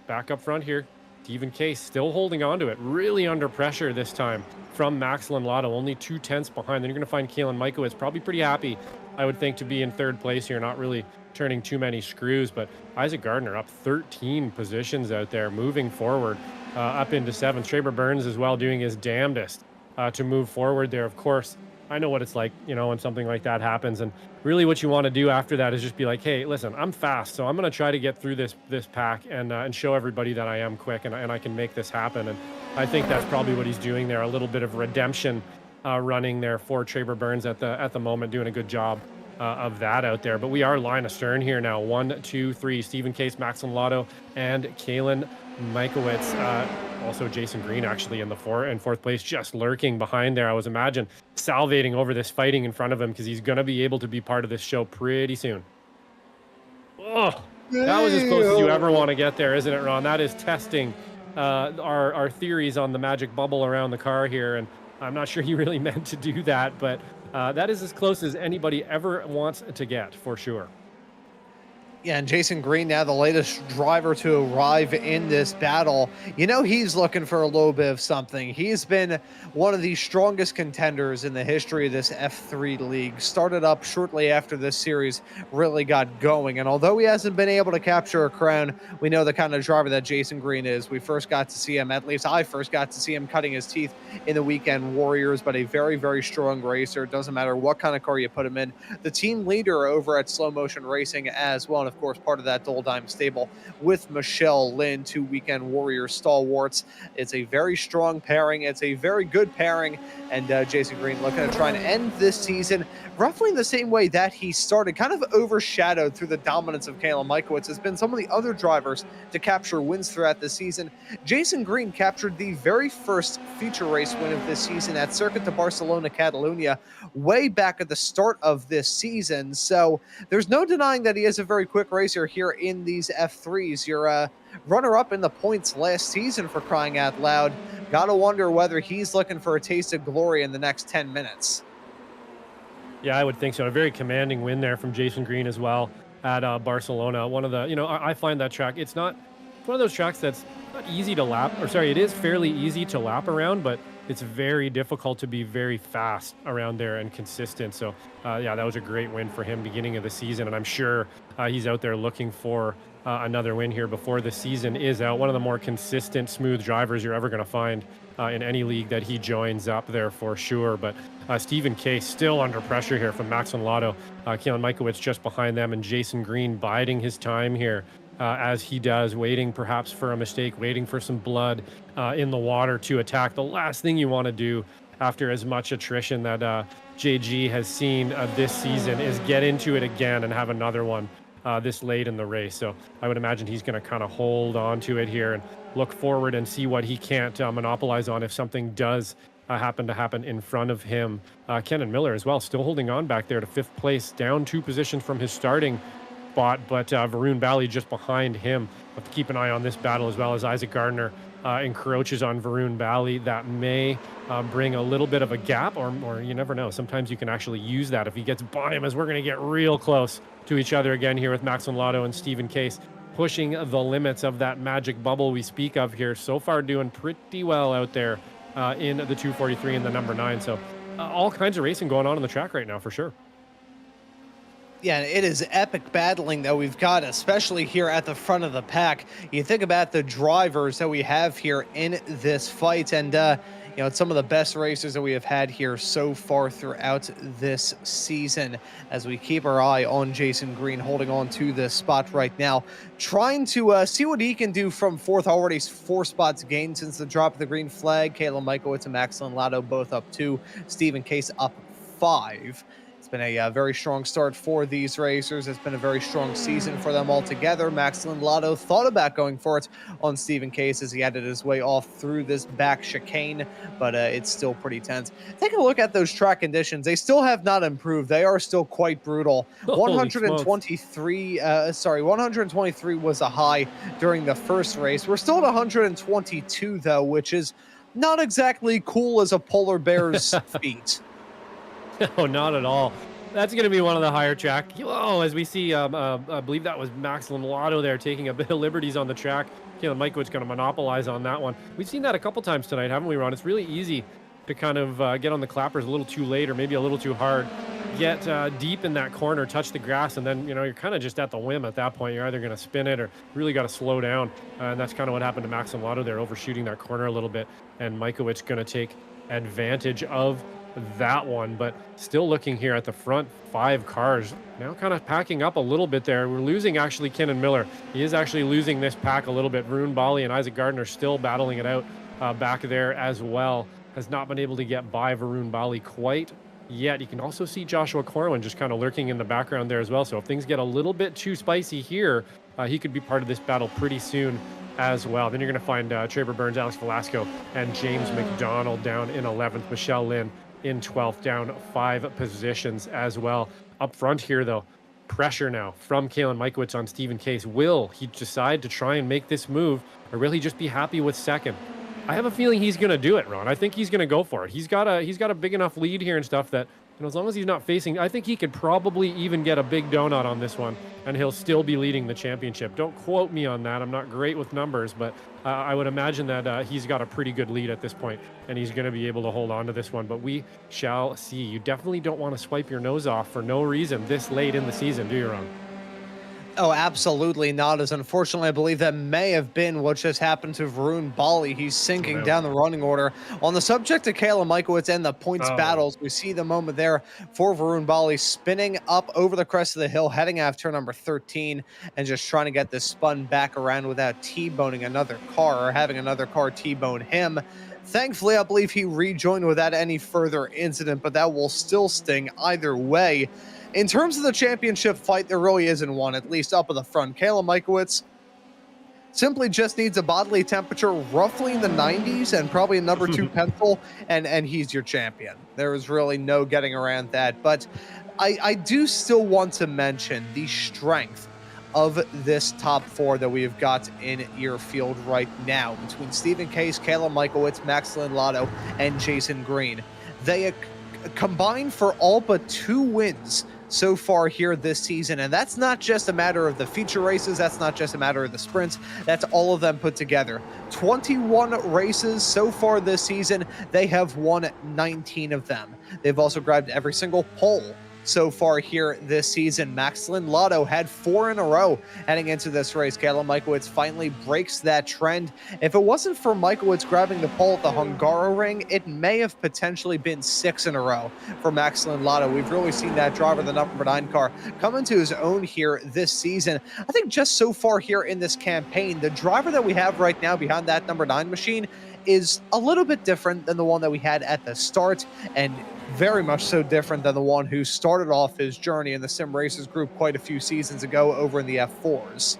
back up front here, Stephen Case still holding on to it, really under pressure this time from Max Lotto, only 2/10 behind. Then you're going to find Kalen Michael probably pretty happy, I would think, to be in third place here, not really turning too many screws. But Isaac Gardner up 13 positions out there, moving forward up into seventh. Traber Burns as well doing his damnedest to move forward there. Of course, I know what it's like, when something like that happens. And really what you want to do after that is just be like, hey, listen, I'm fast, so I'm going to try to get through this pack and show everybody that I am quick and I can make this happen. And I think that's probably what he's doing there. A little bit of redemption running there for Traber Burns at the moment, doing a good job of that out there. But we are line astern here now. 1, 2, 3. Stephen Case, Max Lotto, and Kalen Michael. Also Jason Green actually in fourth place, just lurking behind there. I was imagine salivating over this fighting in front of him, because he's going to be able to be part of this show pretty soon. Oh, that was as close as you ever want to get there, isn't it, Ron? That is testing our theories on the magic bubble around the car here, and I'm not sure he really meant to do that, but that is as close as anybody ever wants to get, for sure. Yeah, and Jason Green, now the latest driver to arrive in this battle. He's looking for a little bit of something. He's been one of the strongest contenders in the history of this F3 league. Started up shortly after this series really got going. And although he hasn't been able to capture a crown, we know the kind of driver that Jason Green is. We first got to see him, at least I first got to see him cutting his teeth in the Weekend Warriors, but a very, very strong racer. It doesn't matter what kind of car you put him in. The team leader over at Slow Motion Racing as well. And of course, part of that Doldime stable with Michelle Lynn, 2 Weekend Warrior stalwarts. It's a very strong pairing. It's a very good pairing. And Jason Green looking to try and end this season roughly in the same way that he started, kind of overshadowed through the dominance of Kalen Michaelwitz has been some of the other drivers to capture wins throughout the season. Jason Green captured the very first feature race win of this season at Circuit de Barcelona, Catalunya, way back at the start of this season. So there's no denying that he is a very quick racer here in these F3s. You're runner-up in the points last season, for crying out loud. Gotta wonder whether he's looking for a taste of glory in the next 10 minutes. Yeah, I would think so. A very commanding win there from Jason Green as well at Barcelona. One of the, I find that track, it's one of those tracks that's not easy to lap, or sorry, it is fairly easy to lap around, but it's very difficult to be very fast around there and consistent. So yeah, that was a great win for him beginning of the season, and I'm sure he's out there looking for another win here before the season is out. One of the more consistent, smooth drivers you're ever going to find in any league that he joins up there for sure. But Stephen Case still under pressure here from Max and Lotto. Kalen Mikowicz just behind them, and Jason Green biding his time here as he does, waiting perhaps for a mistake, waiting for some blood in the water to attack. The last thing you want to do after as much attrition that JG has seen this season is get into it again and have another one this late in the race. So I would imagine he's going to kind of hold on to it here and look forward and see what he can't monopolize on if something does happen to happen in front of him. Kenan Miller as well, still holding on back there to 5th place, down 2 positions from his starting spot, but Varun Bali just behind him. Have to keep an eye on this battle as well as Isaac Gardner encroaches on Varun Bali. That may bring a little bit of a gap, or you never know. Sometimes you can actually use that if he gets by him, as we're going to get real close to each other again here with Max and Lotto and Stephen Case, pushing the limits of that magic bubble we speak of here. So far doing pretty well out there in the 243 and the number 9. So all kinds of racing going on the track right now for sure. Yeah, it is epic battling that we've got, especially here at the front of the pack. You think about the drivers that we have here in this fight, and you know, it's some of the best racers that we have had here so far throughout this season, as we keep our eye on Jason Green holding on to this spot right now, trying to see what he can do from 4th. Already 4 spots gained since the drop of the green flag. Kalen Mikowicz and Max Lotto both up 2. Stephen Case up 5. It's been a very strong start for these racers. It's been a very strong season for them altogether. Max Lotto thought about going for it on Stephen Case as he added his way off through this back chicane, but it's still pretty tense. Take a look at those track conditions. They still have not improved. They are still quite brutal. 123 was a high during the first race. We're still at 122 though, which is not exactly cool as a polar bear's feet. No, not at all. That's going to be one of the higher track. Oh, as we see, I believe that was Max Lotto there taking a bit of liberties on the track. Kalen Mikowicz going to monopolize on that one. We've seen that a couple times tonight, haven't we, Ron? It's really easy to kind of get on the clappers a little too late or maybe a little too hard. Get deep in that corner, touch the grass, and then, you know, you're kind of just at the whim at that point. You're either going to spin it or really got to slow down. And that's kind of what happened to Max Lotto there, overshooting that corner a little bit. And Mikowicz going to take advantage of that one, but still looking here at the front 5 cars now kind of packing up a little bit there. We're losing actually Kenan Miller. He is actually losing this pack a little bit. Varun Bali and Isaac Gardner still battling it out back there as well. Has not been able to get by Varun Bali quite yet. You can also see Joshua Corwin just kind of lurking in the background there as well. So if things get a little bit too spicy here, he could be part of this battle pretty soon as well. Then you're going to find Traber Burns, Alex Velasco, and James McDonald down in 11th. Michelle Lynn in 12th, down 5 positions as well. Up front here, though, pressure now from Kalen Mikowicz on Stephen Case. Will he decide to try and make this move, or will he just be happy with 2nd? I have a feeling he's going to do it, Ron. I think he's going to go for it. He's got a big enough lead here and stuff that, you know, as long as he's not facing, I think he could probably even get a big donut on this one, and he'll still be leading the championship. Don't quote me on that. I'm not great with numbers, but I would imagine that he's got a pretty good lead at this point, and he's going to be able to hold on to this one. But we shall see. You definitely don't want to swipe your nose off for no reason this late in the season, do you, Ron? Oh, absolutely not. As unfortunately, I believe that may have been what just happened to Varun Bali. He's sinking down the running order. On the subject of Kalen Mikowicz and the points battles, we see the moment there for Varun Bali spinning up over the crest of the hill, heading out of turn number 13, and just trying to get this spun back around without T-boning another car or having another car T-bone him. Thankfully, I believe he rejoined without any further incident, but that will still sting either way. In terms of the championship fight, there really isn't one, at least up at the front. Kalen Mikowicz simply just needs a bodily temperature roughly in the 90s and probably a number 2 pencil, and he's your champion. There is really no getting around that. But I do still want to mention the strength of this top 4 that we have got in your field right now between Stephen Case, Kalen Mikowicz, Max Lotto, and Jason Green. They combined for all but 2 wins so far here this season. And that's not just a matter of the feature races. That's not just a matter of the sprints. That's all of them put together. 21 races so far this season. They have won 19 of them. They've also grabbed every single pole so far here this season. Max Lotto had 4 in a row heading into this race. Kayla Michowicz finally breaks that trend. If it wasn't for Michowicz grabbing the pole at the Hungaroring, it may have potentially been 6 in a row for Max Lotto. We've really seen that driver, the number 9 car, come into his own here this season. I think just so far here in this campaign, the driver that we have right now behind that number 9 machine is a little bit different than the one that we had at the start, and very much so different than the one who started off his journey in the Sim Racers group quite a few seasons ago over in the F4s.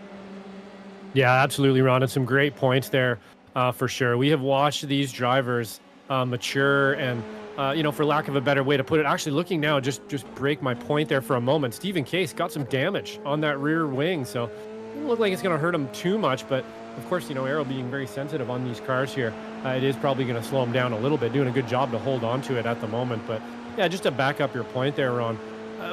Yeah, absolutely, Ron. And some great points there for sure. We have watched these drivers mature and, for lack of a better way to put it, actually looking now, just break my point there for a moment. Stephen Case got some damage on that rear wing, so it doesn't look like it's going to hurt him too much, but of course, Aero being very sensitive on these cars here, it is probably going to slow him down a little bit, doing a good job to hold on to it at the moment. But yeah, just to back up your point there, Ron,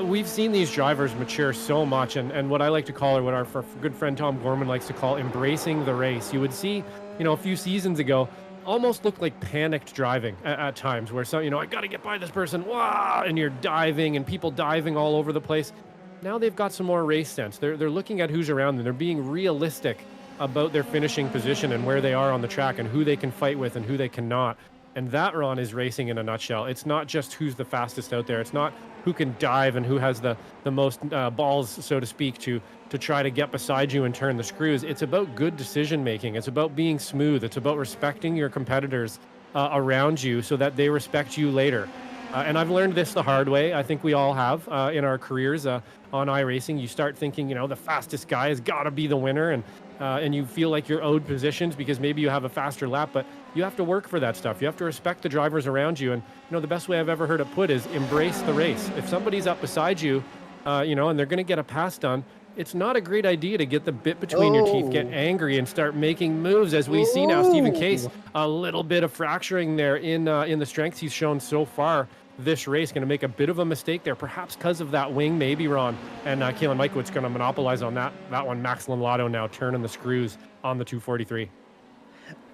we've seen these drivers mature so much, and what I like to call, or what our good friend Tom Gorman likes to call, embracing the race. You would see, a few seasons ago, almost looked like panicked driving at times, where some, I got to get by this person, wah, and you're diving, and people diving all over the place. Now they've got some more race sense. They're looking at who's around them. They're being realistic about their finishing position and where they are on the track and who they can fight with and who they cannot. And that, Ron, is racing in a nutshell. It's not just who's the fastest out there. It's not who can dive and who has the most balls, so to speak, to try to get beside you and turn the screws. It's about good decision making. It's about being smooth. It's about respecting your competitors around you so that they respect you later. And I've learned this the hard way. I think we all have in our careers on iRacing. You start thinking, the fastest guy has got to be the winner, and you feel like you're owed positions because maybe you have a faster lap, but you have to work for that stuff. You have to respect the drivers around you. And, the best way I've ever heard it put is embrace the race. If somebody's up beside you, and they're going to get a pass done, it's not a great idea to get the bit between your teeth, get angry, and start making moves, as we see now. Stephen Case, a little bit of fracturing there in the strengths he's shown so far this race. Going to make a bit of a mistake there, perhaps because of that wing, maybe, Ron. And Kayla Michowicz going to monopolize on that one. Max Lotto now turning the screws on the 243.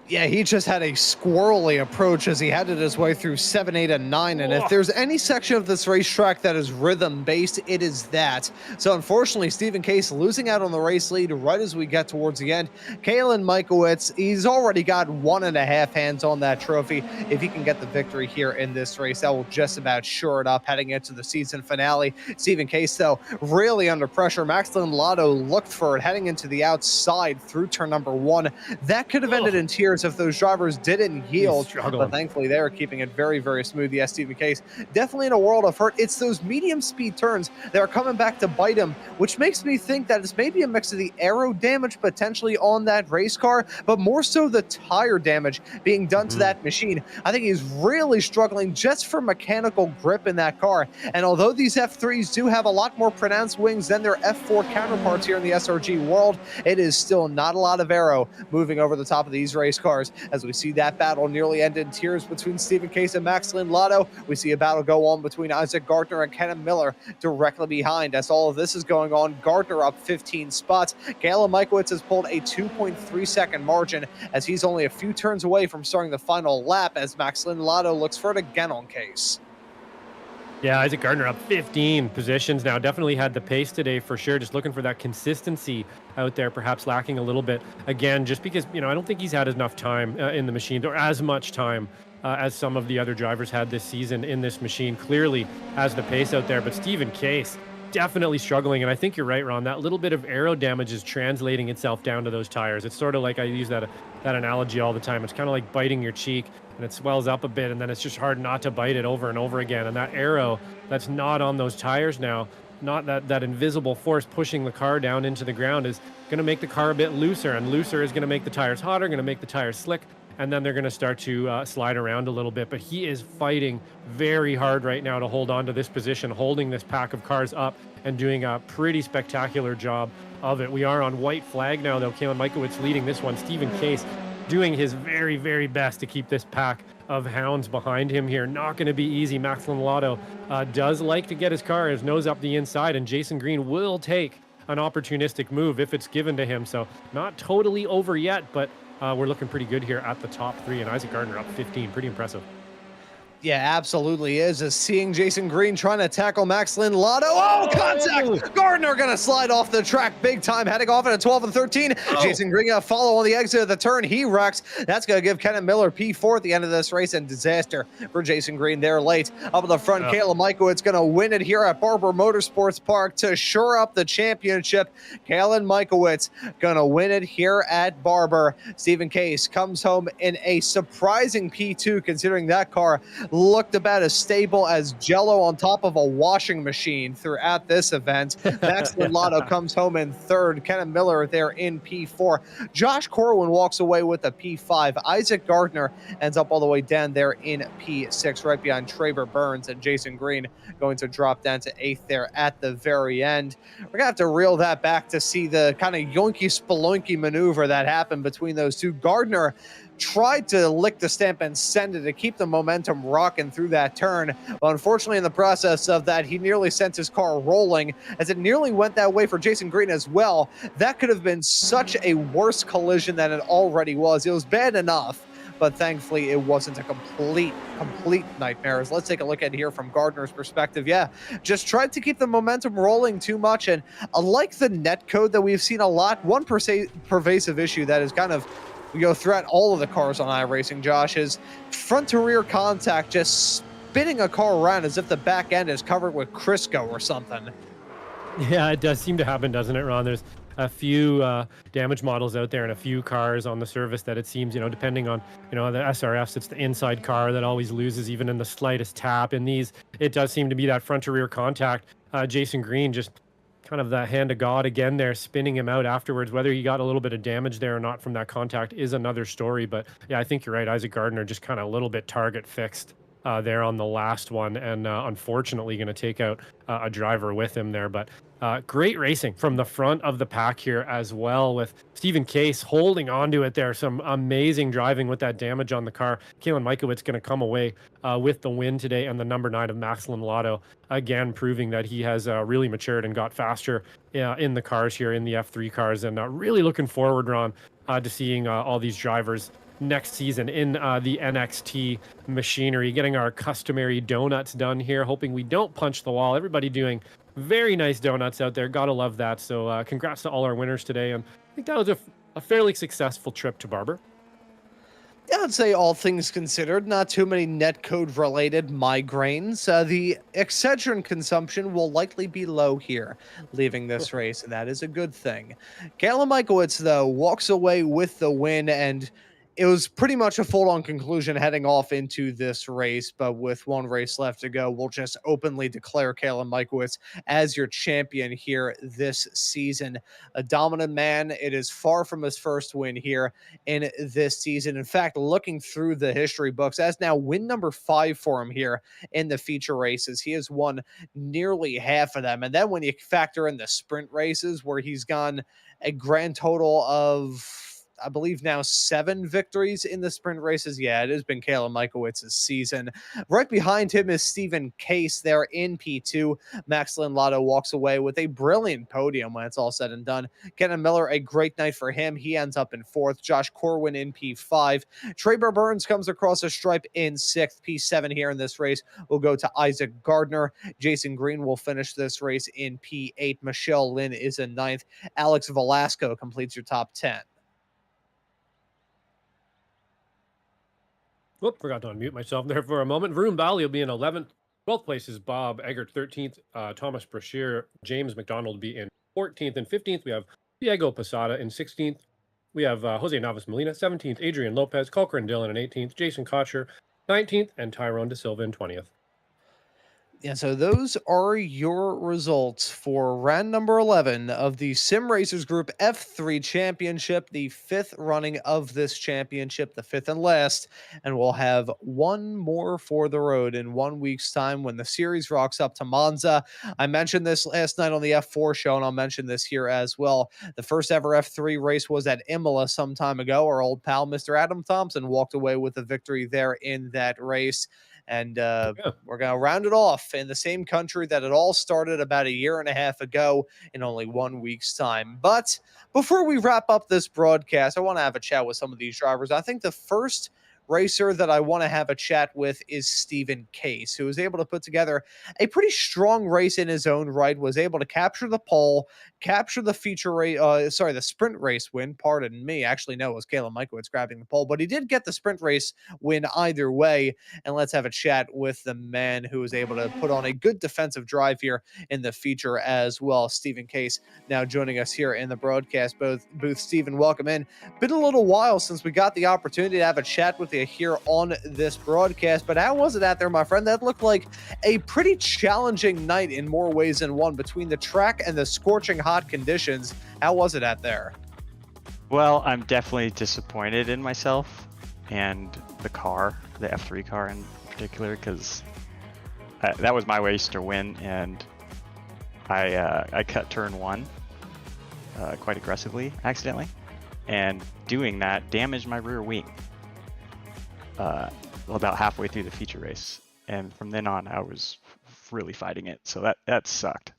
Yeah, he just had a squirrely approach as he headed his way through 7, 8, and 9. And if there's any section of this racetrack that is rhythm-based, it is that. So unfortunately, Stephen Case losing out on the race lead right as we get towards the end. Kayla Michowicz, he's already got 1.5 hands on that trophy. If he can get the victory here in this race, that will just about shore it up heading into the season finale. Stephen Case, though, really under pressure. Max Lotto looked for it heading into the outside through turn number 1. That could have ended in tears if those drivers didn't yield, but thankfully they're keeping it very, very smooth. Yes, Stephen Case, definitely in a world of hurt. It's those medium speed turns that are coming back to bite him, which makes me think that it's maybe a mix of the aero damage potentially on that race car, but more so the tire damage being done to that machine. I think he's really struggling just for mechanical grip in that car. And although these F3s do have a lot more pronounced wings than their F4 counterparts here in the SRG world, it is still not a lot of aero moving over the top of these race cars. As we see that battle nearly end in tears between Stephen Case and Max Lotto, we see a battle go on between Isaac Gardner and Kenan Miller directly behind. As all of this is going on, Gardner up 15 spots. Kayla Michowicz has pulled a 2.3 second margin as he's only a few turns away from starting the final lap as Max Lotto looks for it again on Case. Yeah, Isaac Gardner up 15 positions now. Definitely had the pace today for sure. Just looking for that consistency out there, perhaps lacking a little bit. Again, just because, I don't think he's had enough time in the machine, or as much time as some of the other drivers had this season in this machine. Clearly has the pace out there, but Stephen Case definitely struggling. And I think you're right, Ron. That little bit of aero damage is translating itself down to those tires. It's sort of like, I use that analogy all the time. It's kind of like biting your cheek, and it swells up a bit, and then it's just hard not to bite it over and over again. And that aero that's not on those tires now, not that invisible force pushing the car down into the ground, is going to make the car a bit looser, and looser is going to make the tires hotter, going to make the tires slick, and then they're going to start to slide around a little bit. But he is fighting very hard right now to hold on to this position, holding this pack of cars up and doing a pretty spectacular job of it. We are on white flag now, though. Kayla Michowicz leading this one. Stephen Case doing his very, very best to keep this pack of hounds behind him here. Not going to be easy. Max Lotto does like to get his car, his nose up the inside, and Jason Green will take an opportunistic move if it's given to him. So not totally over yet, but we're looking pretty good here at the top 3, and Isaac Gardner up 15. Pretty impressive. Yeah, absolutely is. As seeing Jason Green trying to tackle Max Lotto. Oh, contact! Gardner gonna slide off the track big time, heading off at a 12 and 13. Jason Green gonna follow on the exit of the turn. He wrecks. That's gonna give Kenneth Miller P4 at the end of this race, and disaster for Jason Green there late. Up in the front, Kayla Michael's gonna win it here at Barber Motorsports Park to shore up the championship. Kayla Michael's gonna win it here at Barber. Stephen Case comes home in a surprising P2, considering that car looked about as stable as Jello on top of a washing machine throughout this event. Max Lotto comes home in 3rd. Kenneth Miller there in P4. Josh Corwin walks away with a P5. Isaac Gardner ends up all the way down there in P6, right behind Traber Burns, and Jason Green going to drop down to 8th there at the very end. We're gonna have to reel that back to see the kind of yoinky spelunky maneuver that happened between those two. Gardner tried to lick the stamp and send it to keep the momentum rocking through that turn. But unfortunately, in the process of that, he nearly sent his car rolling, as it nearly went that way for Jason Green as well. That could have been such a worse collision than it already was. It was bad enough, but thankfully it wasn't a complete nightmare. Let's take a look at here from Gardner's perspective. Yeah, just tried to keep the momentum rolling too much, and unlike the net code that we've seen a lot, one pervasive issue that is kind of throughout all of the cars on iRacing, Josh, is front to rear contact just spinning a car around as if the back end is covered with Crisco or something. Yeah, it does seem to happen, doesn't it, Ron? There's a few damage models out there and a few cars on the service that it seems, depending on, the SRFs, it's the inside car that always loses even in the slightest tap. In these, it does seem to be that front to rear contact. Jason Green just kind of the hand of God again there, spinning him out afterwards. Whether he got a little bit of damage there or not from that contact is another story. But yeah, I think you're right. Isaac Gardner just kind of a little bit target fixed there on the last one, and unfortunately going to take out a driver with him there. But great racing from the front of the pack here as well, with Stephen Case holding on to it there. Some amazing driving with that damage on the car. Kalen Michael's going to come away with the win today, and the number 9 of Max Lotto, again proving that he has really matured and got faster in the cars here, in the F3 cars, and really looking forward, Ron, to seeing all these drivers next season in the NXT machinery, getting our customary donuts done here, hoping we don't punch the wall. Everybody doing very nice donuts out there. Gotta love that. So congrats to all our winners today. And I think that was a fairly successful trip to Barber. Yeah, I'd say all things considered, not too many netcode related migraines. The Excedrin consumption will likely be low here, leaving this race, and that is a good thing. Kayla Michael's, though, walks away with the win, and it was pretty much a full-on conclusion heading off into this race, but with one race left to go, we'll just openly declare Kayla Michael's as your champion here this season. A dominant man. It is far from his first win here in this season. In fact, looking through the history books, that's now win number 5 for him here in the feature races. He has won nearly half of them. And then when you factor in the sprint races, where he's gone a grand total of, I believe, now 7 victories in the sprint races. Yeah, it has been Kayla Michael's season. Right behind him is Stephen Case there in P2. Max Lotto walks away with a brilliant podium when it's all said and done. Kenneth Miller, a great night for him. He ends up in 4th. Josh Corwin in P5. Traber Burns comes across a stripe in 6th. P7 here in this race will go to Isaac Gardner. Jason Green will finish this race in P8. Michelle Lynn is in 9th. Alex Velasco completes your top 10. Whoop, forgot to unmute myself there for a moment. Vroom Valley will be in 11th. 12th place is Bob Eggert, 13th. Thomas Brashear, James McDonald will be in 14th. And 15th, we have Diego Posada in 16th. We have Jose Navas Molina, 17th. Adrian Lopez, Colquhoun Dillon in 18th. Jason Cotcher, 19th. And Tyrone De Silva in 20th. Yeah, so those are your results for round number 11 of the Sim Racers Group F3 Championship, the fifth running of this championship, the fifth and last. And we'll have one more for the road in 1 week's time when the series rocks up to Monza. I mentioned this last night on the F4 show, and I'll mention this here as well. The first ever F3 race was at Imola some time ago. Our old pal, Mr. Adam Thompson, walked away with a victory there in that race. And Yeah. we're going to round it off in the same country that it all started about a year and a half ago in only 1 week's time. But before we wrap up this broadcast, I want to have a chat with some of these drivers. I think the first racer that I want to have a chat with is Stephen Case, who was able to put together a pretty strong race in his own right, was able to capture the pole, capture the feature race, the sprint race win. Pardon me. Actually, no, it was Caleb Mikowitz grabbing the pole, but he did get the sprint race win either way. And let's have a chat with the man who was able to put on a good defensive drive here in the feature as well. Stephen Case now joining us here in the broadcast booth. Stephen, welcome in. Been a little while since we got the opportunity to have a chat with you here on this broadcast, but how was it out there, my friend? That looked like a pretty challenging night in more ways than one between the track and the scorching hot conditions. How was it out there? Well, I'm definitely disappointed in myself and the car, the F3 car in particular, because that was my race to win, and I cut turn one quite aggressively, accidentally, and doing that damaged my rear wing about halfway through the feature race, and from then on I was really fighting it, so that sucked.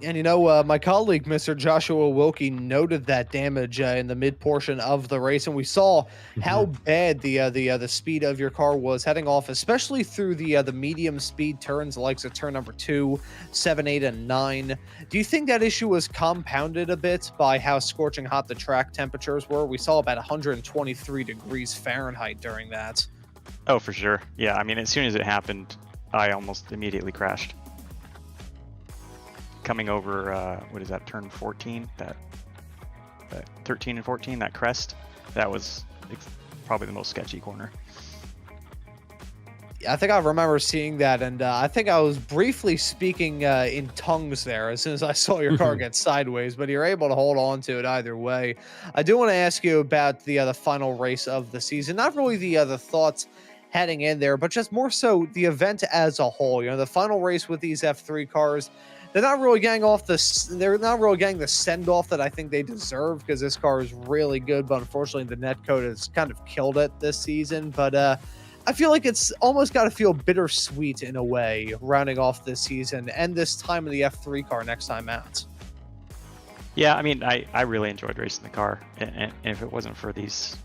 And my colleague, Mr. Joshua Wilkie, noted that damage in the mid portion of the race, and we saw how bad the speed of your car was heading off, especially through the medium speed turns, like turn number 2, 7, 8, and 9. Do you think that issue was compounded a bit by how scorching hot the track temperatures were? We saw about 123 degrees Fahrenheit during that. Oh, for sure. Yeah, I mean, as soon as it happened, I almost immediately crashed. Coming over, what is that, turn 14, that 13 and 14, that crest, that was probably the most sketchy corner. I think I remember seeing that, and I think I was briefly speaking in tongues there as soon as I saw your car get sideways, but you're able to hold on to it either way. I do want to ask you about the final race of the season, not really the thoughts heading in there, but just more so the event as a whole. The final race with these F3 cars, they're not really getting the send-off that I think they deserve, because this car is really good, but unfortunately the netcode has kind of killed it this season. But I feel like it's almost got to feel bittersweet in a way, rounding off this season and this time of the F3 car next time out. Yeah, I mean, I really enjoyed racing the car, and if it wasn't for these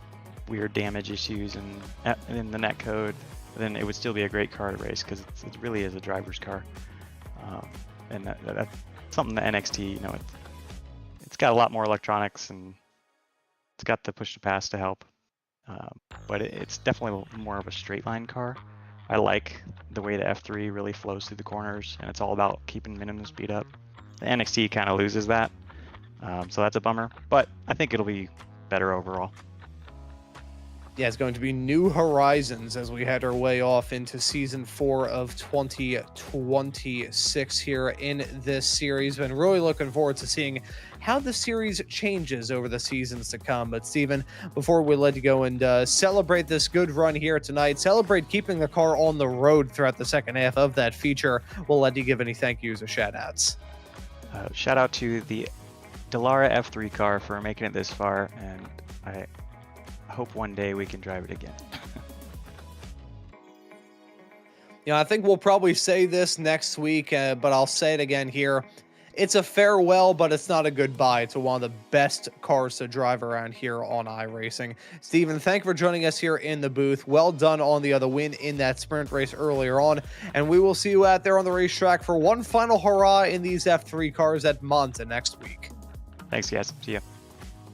weird damage issues and in the netcode, then it would still be a great car to race, because it really is a driver's car. And that's something that NXT, it's got a lot more electronics, and it's got the push to pass to help. But it's definitely more of a straight line car. I like the way the F3 really flows through the corners, and it's all about keeping minimum speed up. The NXT kind of loses that, so that's a bummer. But I think it'll be better overall. Yeah, it's going to be new horizons as we head our way off into season 4 of 2026 here in this series. Been really looking forward to seeing how the series changes over the seasons to come. But Steven, before we let you go and celebrate this good run here tonight, celebrate keeping the car on the road throughout the second half of that feature, we'll let you give any thank yous or shout outs. Shout out to the Dallara F3 car for making it this far, and I hope one day we can drive it again. I think we'll probably say this next week, but I'll say it again here. It's a farewell, but it's not a goodbye to one of the best cars to drive around here on iRacing. Steven, thank you for joining us here in the booth. Well done on the other win in that sprint race earlier on, and we will see you out there on the racetrack for one final hurrah in these F3 cars at Maunz next week. Thanks, guys. See ya.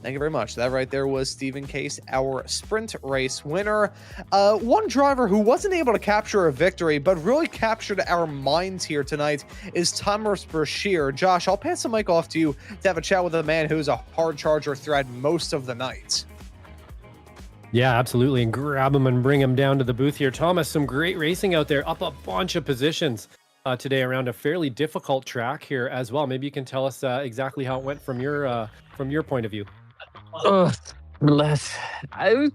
Thank you very much. That right there was Stephen Case, our sprint race winner. One driver who wasn't able to capture a victory, but really captured our minds here tonight is Thomas Brashear. Josh, I'll pass the mic off to you to have a chat with a man who's a hard charger throughout most of the night. Yeah, absolutely. And grab him and bring him down to the booth here. Thomas, some great racing out there, up a bunch of positions today around a fairly difficult track here as well. Maybe you can tell us exactly how it went from your point of view. I was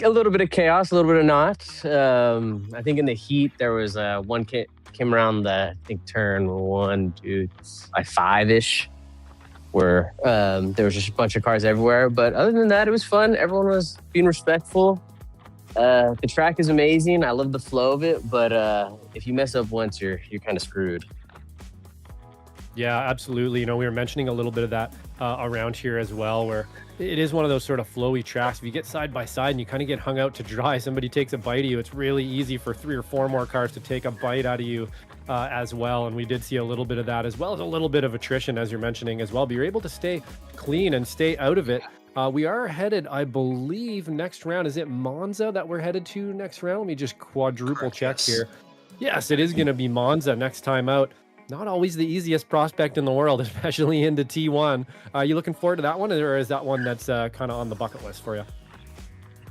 a little bit of chaos, a little bit of not. I think in the heat there was one came around the turn 1, 2, like 5-ish, where there was just a bunch of cars everywhere. But other than that, it was fun. Everyone was being respectful. The track is amazing. I love the flow of it, but if you mess up once, you're kind of screwed. Yeah, absolutely. You know, we were mentioning a little bit of that around here as well, where it is one of those sort of flowy tracks. If you get side by side and you kind of get hung out to dry, somebody takes a bite of you, it's really easy for 3 or 4 more cars to take a bite out of you as well. And we did see a little bit of that, as well as a little bit of attrition, as you're mentioning as well. But you're able to stay clean and stay out of it. We are headed, I believe, next round. Is it Monza that we're headed to next round? Let me just quadruple check here. Yes, it is going to be Monza next time out. Not always the easiest prospect in the world, especially into T1. Are you looking forward to that one, or is that one that's kind of on the bucket list for you?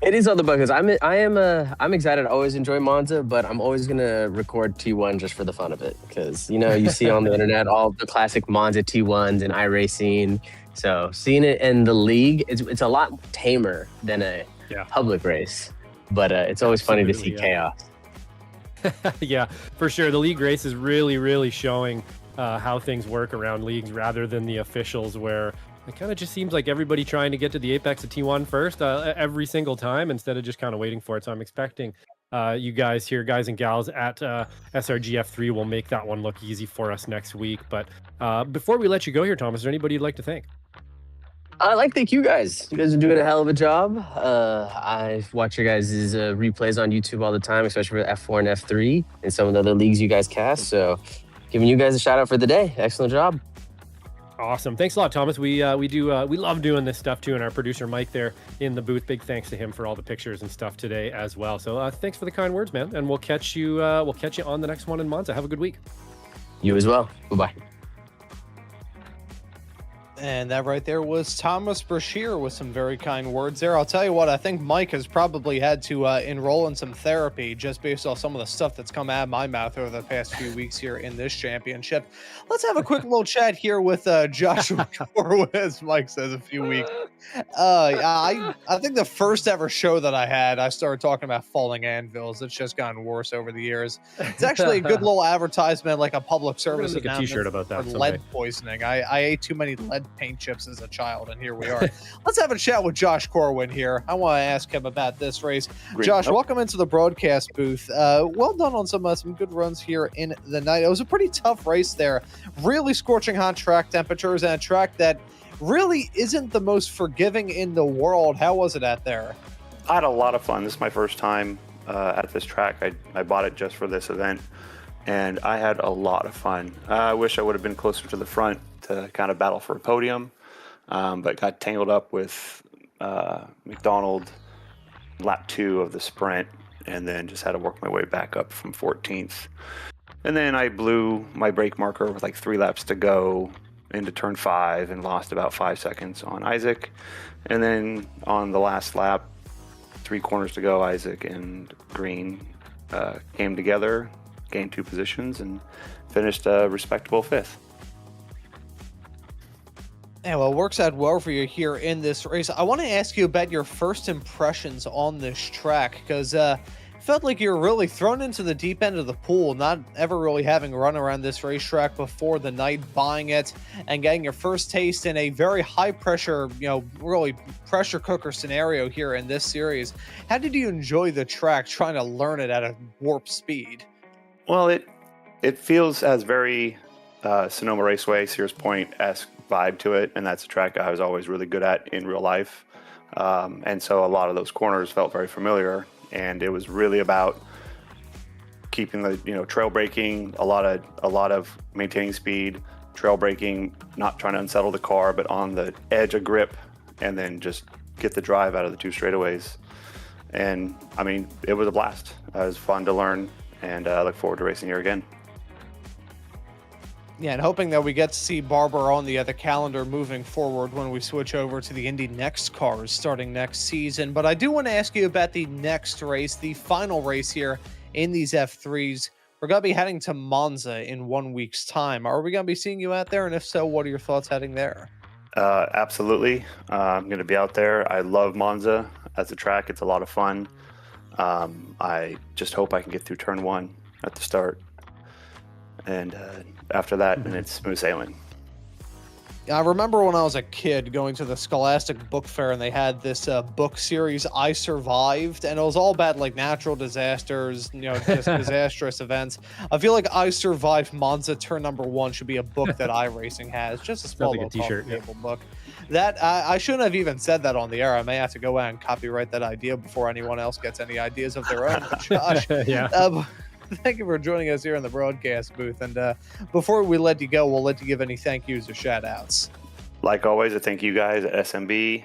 It is on the bucket list. I'm excited. I always enjoy Monza, but I'm always gonna record T1 just for the fun of it, because you see on the internet all the classic Monza T1s and iRacing. So seeing it in the league, it's a lot tamer than a public race, but it's always funny to see chaos. Yeah, for sure. The league race is really, really showing how things work around leagues rather than the officials, where it kind of just seems like everybody trying to get to the apex of T1 first every single time instead of just kind of waiting for it. So I'm expecting you guys here, guys and gals at SRG F3, will make that one look easy for us next week. But before we let you go here, Thomas, is there anybody you'd like to thank? I'd like to thank you guys. You guys are doing a hell of a job. I watch your guys' replays on YouTube all the time, especially for F4 and F3 and some of the other leagues you guys cast. So giving you guys a shout out for the day. Excellent job. Awesome. Thanks a lot, Thomas. We love doing this stuff too. And our producer, Mike, there in the booth, big thanks to him for all the pictures and stuff today as well. So thanks for the kind words, man. And we'll catch you on the next one in Monza. Have a good week. You as well. Bye-bye. And that right there was Thomas Brashear with some very kind words there. I'll tell you what, I think Mike has probably had to enroll in some therapy just based on some of the stuff that's come out of my mouth over the past few weeks here in this championship. Let's have a quick little chat here with Joshua, as Mike says, a few weeks. I think the first ever show that I had, I started talking about falling anvils. It's just gotten worse over the years. It's actually a good little advertisement, like a public service make a t-shirt about that for lead poisoning. I ate too many lead paint chips as a child, and here we are. Let's have a chat with Josh Corwin here. I want to ask him about this race. Josh, welcome into the broadcast booth. Well done on some good runs here in the night. It was a pretty tough race there. Really scorching hot track temperatures, and a track that really isn't the most forgiving in the world. How was it out there? I had a lot of fun. This is my first time at this track. I bought it just for this event, and I had a lot of fun. I wish I would have been closer to the front to kind of battle for a podium, but got tangled up with McDonald lap 2 of the sprint, and then just had to work my way back up from 14th. And then I blew my brake marker with like 3 laps to go into turn 5 and lost about 5 seconds on Isaac. And then on the last lap, 3 corners to go, Isaac and Green came together, gained 2 positions, and finished a respectable 5th. Yeah, well, it works out well for you here in this race. I want to ask you about your first impressions on this track, because it felt like you were really thrown into the deep end of the pool, not ever really having run around this racetrack before the night, buying it and getting your first taste in a very high pressure, really pressure cooker scenario here in this series. How did you enjoy the track trying to learn it at a warp speed? Well, it feels as very Sonoma Raceway, Sears Point-esque vibe to it, and that's a track I was always really good at in real life. And so a lot of those corners felt very familiar, and it was really about keeping the trail braking, a lot of maintaining speed, trail braking, not trying to unsettle the car, but on the edge of grip, and then just get the drive out of the 2 straightaways. And I mean, it was a blast. It was fun to learn, and I look forward to racing here again. Yeah, and hoping that we get to see Barber on the calendar moving forward when we switch over to the Indy Next cars starting next season. But I do want to ask you about the next race, the final race here in these F3s. We're going to be heading to Monza in 1 week's time. Are we going to be seeing you out there? And if so, what are your thoughts heading there? Absolutely. I'm going to be out there. I love Monza as a track. It's a lot of fun. I just hope I can get through turn 1 at the start. And after that, then it's smooth sailing. I remember when I was a kid going to the Scholastic Book Fair, and they had this book series, I Survived, and it was all about like natural disasters, just disastrous events. I feel like I Survived Monza Turn Number 1 should be a book that iRacing has, just a small like a little t-shirt, table book. That I shouldn't have even said that on the air. I may have to go out and copyright that idea before anyone else gets any ideas of their own. Josh, Yeah. Thank you for joining us here in the broadcast booth. And before we let you go, we'll let you give any thank yous or shout outs. Like always, I thank you guys at SMB,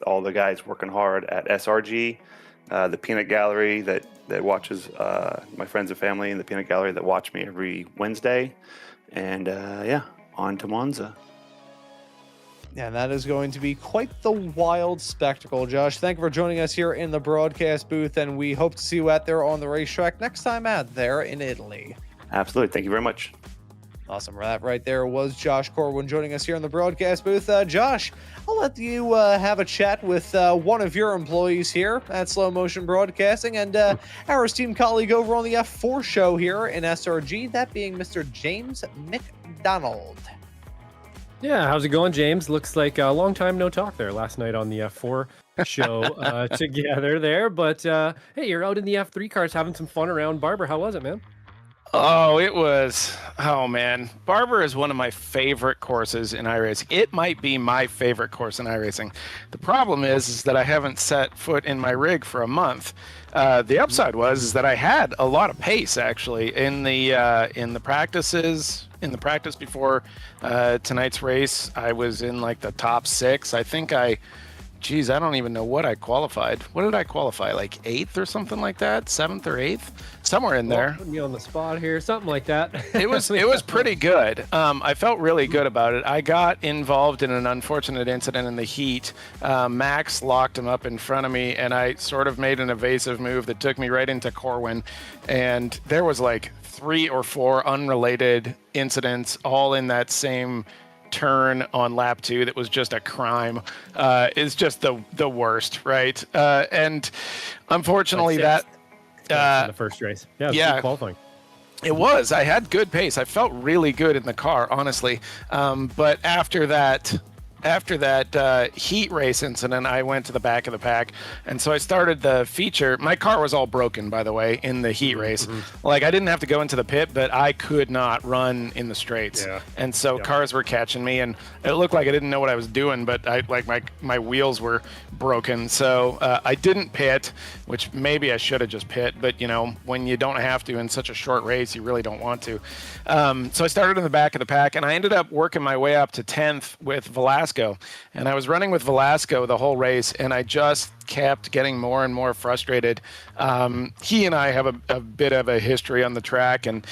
all the guys working hard at SRG, the Peanut Gallery that watches my friends and family in the Peanut Gallery that watch me every Wednesday. And on to Monza. And that is going to be quite the wild spectacle. Josh, thank you for joining us here in the broadcast booth, and we hope to see you out there on the racetrack next time out there in Italy. Absolutely. Thank you very much. Awesome. That right there was Josh Corwin joining us here in the broadcast booth. Josh, I'll let you have a chat with one of your employees here at Slow Motion Broadcasting and our esteemed colleague over on the F4 show here in SRG, that being Mr. James McDonald. Yeah, how's it going, James? Looks like a long time no talk there last night on the F4 show together there. But hey, you're out in the F3 cars having some fun around Barber. How was it, man? Oh man, Barber is one of my favorite courses in iRacing. It might be my favorite course in iRacing. The problem is that I haven't set foot in my rig for a month. The upside is that I had a lot of pace actually in the practices. In the practice before tonight's race, I was in like the top 6. I think I don't even know what I qualified. What did I qualify? Like 8th or something like that? 7th or 8th? Somewhere in there. Putting you on the spot here, something like that. It was pretty good. I felt really good about it. I got involved in an unfortunate incident in the heat. Max locked him up in front of me, and I sort of made an evasive move that took me right into Corwin. And there was like 3 or 4 unrelated incidents all in that same turn on lap 2 that was just a crime. It's just the worst, right? And unfortunately in the first race. Yeah, good qualifying. It was. I had good pace. I felt really good in the car, honestly. But after that heat race incident, I went to the back of the pack, and so I started the feature. My car was all broken, by the way, in the heat race. Like, I didn't have to go into the pit, but I could not run in the straights. And so cars were catching me, and it looked like I didn't know what I was doing, but my wheels were broken. So I didn't pit, which maybe I should have just pit, but when you don't have to in such a short race, you really don't want to. So I started in the back of the pack, and I ended up working my way up to 10th with Velasquez. And I was running with Velasquez the whole race, and I just kept getting more and more frustrated. He and I have a bit of a history on the track, and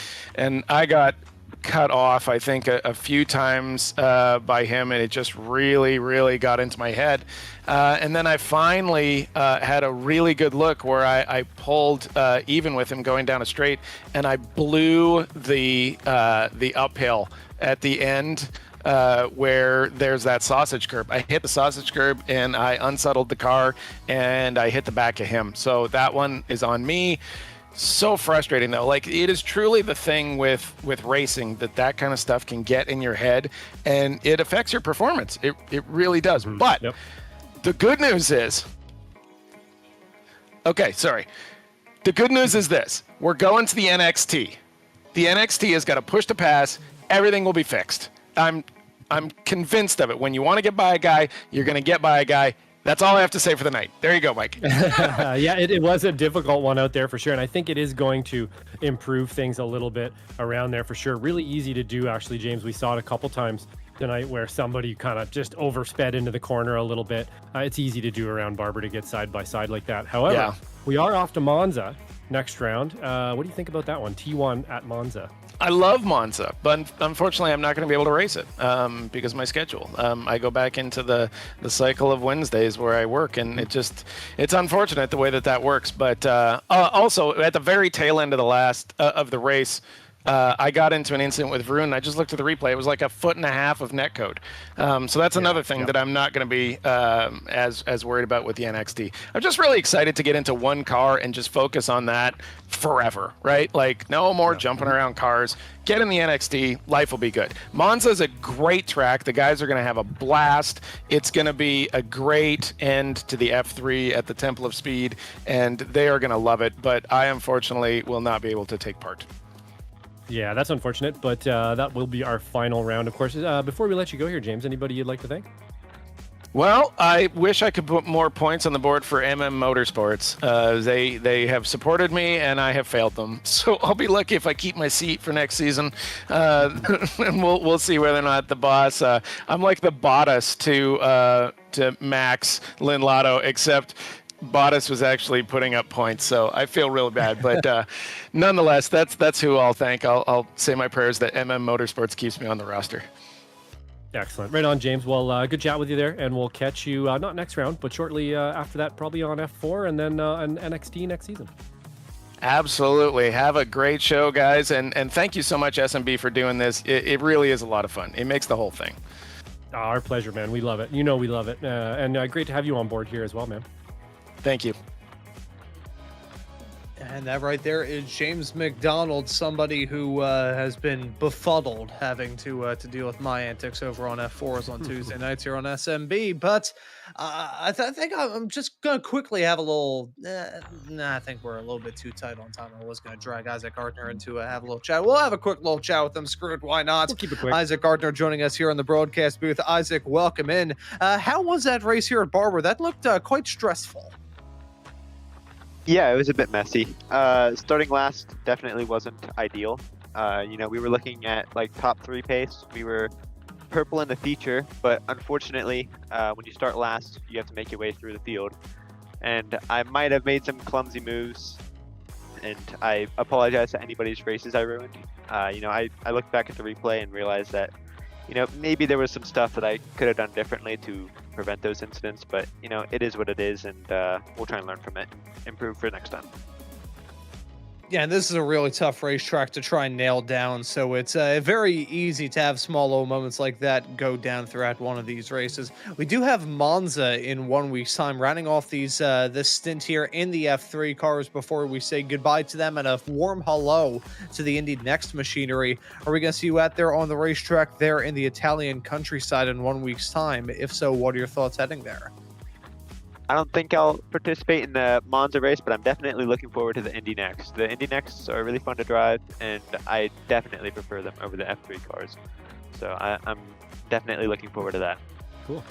I got cut off, I think, a few times by him, and it just really, really got into my head. And then I finally had a really good look where I pulled even with him going down a straight, and I blew the uphill at the end. Where there's that sausage curb. I hit the sausage curb and I unsettled the car and I hit the back of him. So that one is on me. So frustrating though. Like, it is truly the thing with racing that kind of stuff can get in your head and it affects your performance. It really does. But the good news is, the good news is this: we're going to the NXT. The NXT has got to push to pass. Everything will be fixed. I'm convinced of it. When you want to get by a guy, you're going to get by a guy. That's all I have to say for the night. There you go, Mike. Yeah, it was a difficult one out there for sure. And I think it is going to improve things a little bit around there for sure. Really easy to do, actually, James. We saw it a couple times tonight where somebody kind of just oversped into the corner a little bit. It's easy to do around Barber to get side by side like that. However, We are off to Monza next round. What do you think about that one? T1 at Monza. I love Monza, but unfortunately, I'm not going to be able to race it because of my schedule. I go back into the cycle of Wednesdays where I work, and it's unfortunate the way that works. But also, at the very tail end of the race, I got into an incident with Braun. I just looked at the replay. It was like 1.5 foot of netcode. So that's another thing that I'm not going to be as worried about with the NXT. I'm just really excited to get into one car and just focus on that forever, right? Like no more jumping around cars. Get in the NXT. Life will be good. Monza is a great track. The guys are going to have a blast. It's going to be a great end to the F3 at the Temple of Speed, and they are going to love it. But I unfortunately will not be able to take part. Yeah, that's unfortunate, but that will be our final round, of course. Before we let you go here, James, anybody you'd like to thank? Well, I wish I could put more points on the board for Motorsports. They have supported me, and I have failed them. So I'll be lucky if I keep my seat for next season. And we'll see whether or not the boss. I'm like the Bottas to Max Lotto, except Bottas was actually putting up points, so I feel real bad. But nonetheless, that's who I'll thank. I'll say my prayers that Motorsports keeps me on the roster. Excellent. Right on, James. Well, good chat with you there, and we'll catch you not next round, but shortly after that, probably on F4 and then on NXT next season. Absolutely. Have a great show, guys, and thank you so much, SMB, for doing this. It really is a lot of fun. It makes the whole thing. Our pleasure, man. We love it. You know we love it. And great to have you on board here as well, man. Thank you. And that right there is James McDonald, somebody who has been befuddled having to deal with my antics over on F4s on Tuesday nights here on SMB. But I think I'm just going to quickly have a little... I think we're a little bit too tight on time. I was going to drag Isaac Gardner into have a little chat. We'll have a quick little chat with him. Screw it, why not? We'll keep it quick. Isaac Gardner joining us here in the broadcast booth. Isaac, welcome in. How was that race here at Barber? That looked quite stressful. Yeah, it was a bit messy. Starting last definitely wasn't ideal. We were looking at like top 3 pace. We were purple in the feature, but unfortunately, when you start last, you have to make your way through the field. And I might have made some clumsy moves, and I apologize to anybody's races I ruined. I looked back at the replay and realized that, maybe there was some stuff that I could have done differently to prevent those incidents, but it is what it is, and we'll try and learn from it, improve for next time. Yeah, and this is a really tough racetrack to try and nail down, so it's very easy to have small little moments like that go down throughout one of these races. We do have Monza in 1 week's time, rounding off these this stint here in the F3 cars before we say goodbye to them and a warm hello to the Indy Next machinery. Are we going to see you out there on the racetrack there in the Italian countryside in 1 week's time? If so, what are your thoughts heading there? I don't think I'll participate in the Monza race, but I'm definitely looking forward to the Indy Next. The Indy Nexts are really fun to drive, and I definitely prefer them over the F3 cars. So I'm definitely looking forward to that. Cool.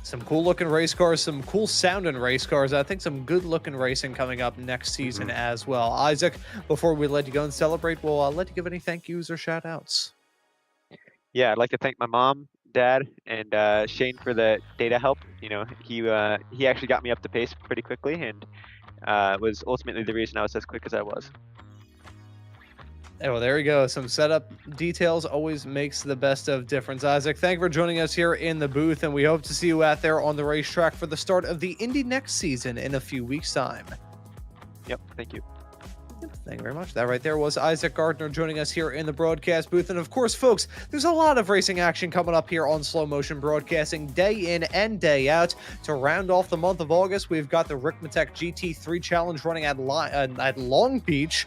Some cool looking race cars, some cool sounding race cars. I think some good looking racing coming up next season as well. Isaac, before we let you go and celebrate, we'll let you give any thank yous or shout outs. Yeah, I'd like to thank my mom, Dad, and Shane for the data help. He actually got me up to pace pretty quickly, and was ultimately the reason I was as quick as I was. Well, there you go. Some setup details always makes the best of difference. Isaac, thank you for joining us here in the booth, and we hope to see you out there on the racetrack for the start of the Indy Next season in a few weeks' time. Yep, thank you. Thank you very much. That right there was Isaac Gardner joining us here in the broadcast booth. And of course, folks, there's a lot of racing action coming up here on Slow Motion Broadcasting day in and day out. To round off the month of August, we've got the Rickmatech GT3 Challenge running at Long Beach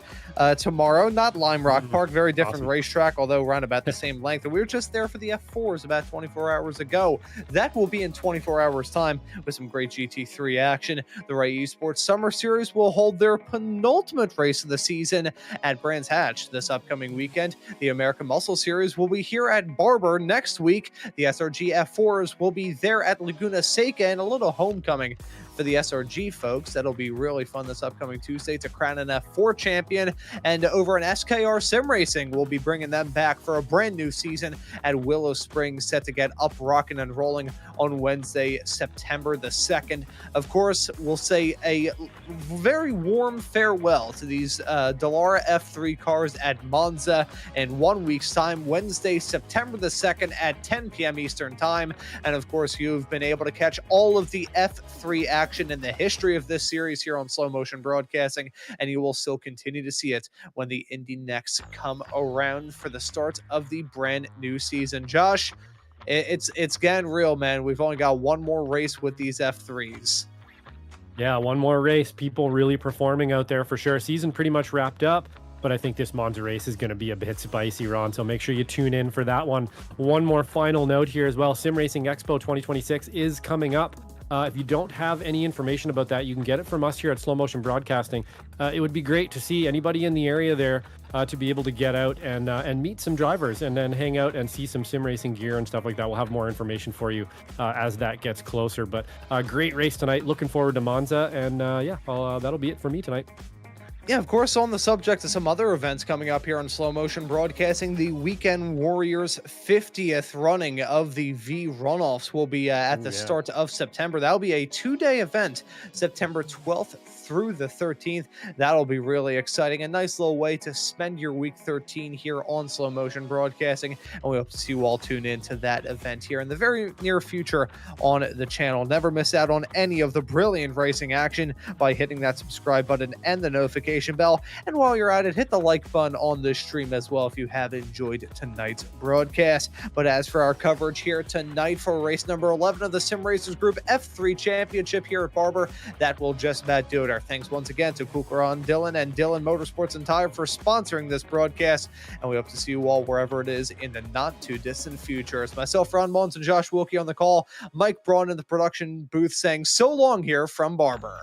tomorrow, not Lime Rock Park, very different racetrack, although around about the same length. And we were just there for the F4s about 24 hours ago. That will be in 24 hours time with some great GT3 action. The Ray Esports Summer Series will hold their penultimate race of the season at Brands Hatch this upcoming weekend. The American Muscle Series will be here at Barber next week. The SRG F4s will be there at Laguna Seca, and a little homecoming for the SRG folks. That'll be really fun this upcoming Tuesday to crown an F4 champion. And over in SKR Sim Racing, we'll be bringing them back for a brand new season at Willow Springs, set to get up, rocking, and rolling on Wednesday, September the 2nd. Of course, we'll say a very warm farewell to these Dallara F3 cars at Monza in 1 week's time, Wednesday, September the 2nd at 10 p.m. Eastern Time. And of course, you've been able to catch all of the F3 action in the history of this series here on Slow Motion Broadcasting, and you will still continue to see it when the Indy Next come around for the start of the brand new season. Josh, it's getting real, man. We've only got one more race with these F3s. Yeah, one more race. People really performing out there for sure. Season pretty much wrapped up, but I think this Monza race is going to be a bit spicy, Ron, so make sure you tune in for that one. One more final note here as well. Sim Racing Expo 2026 is coming up. If you don't have any information about that, you can get it from us here at Slow Motion Broadcasting. It would be great to see anybody in the area there to be able to get out and meet some drivers and then hang out and see some sim racing gear and stuff like that. We'll have more information for you as that gets closer. But great race tonight. Looking forward to Monza. And that'll be it for me tonight. Yeah, of course, on the subject of some other events coming up here on Slow Motion Broadcasting, the Weekend Warriors 50th running of the V Runoffs will be at the start of September. That'll be a 2-day event, September 12th through the 13th. That'll be really exciting. A nice little way to spend your week 13 here on Slow Motion Broadcasting. And we hope to see you all tune in to that event here in the very near future on the channel. Never miss out on any of the brilliant racing action by hitting that subscribe button and the notification bell. And while you're at it, hit the like button on this stream as well if you have enjoyed tonight's broadcast. But as for our coverage here tonight for race number 11 of the Sim Racers Group F3 Championship here at Barber, that will just about do it. Our thanks once again to Kukaran Dylan and Dylan Motorsports and Tire for sponsoring this broadcast, and we hope to see you all wherever it is in the not too distant future. It's myself, Ron Maunz, and Josh Wilkie on the call, Mike Braun in the production booth saying so long here from Barber.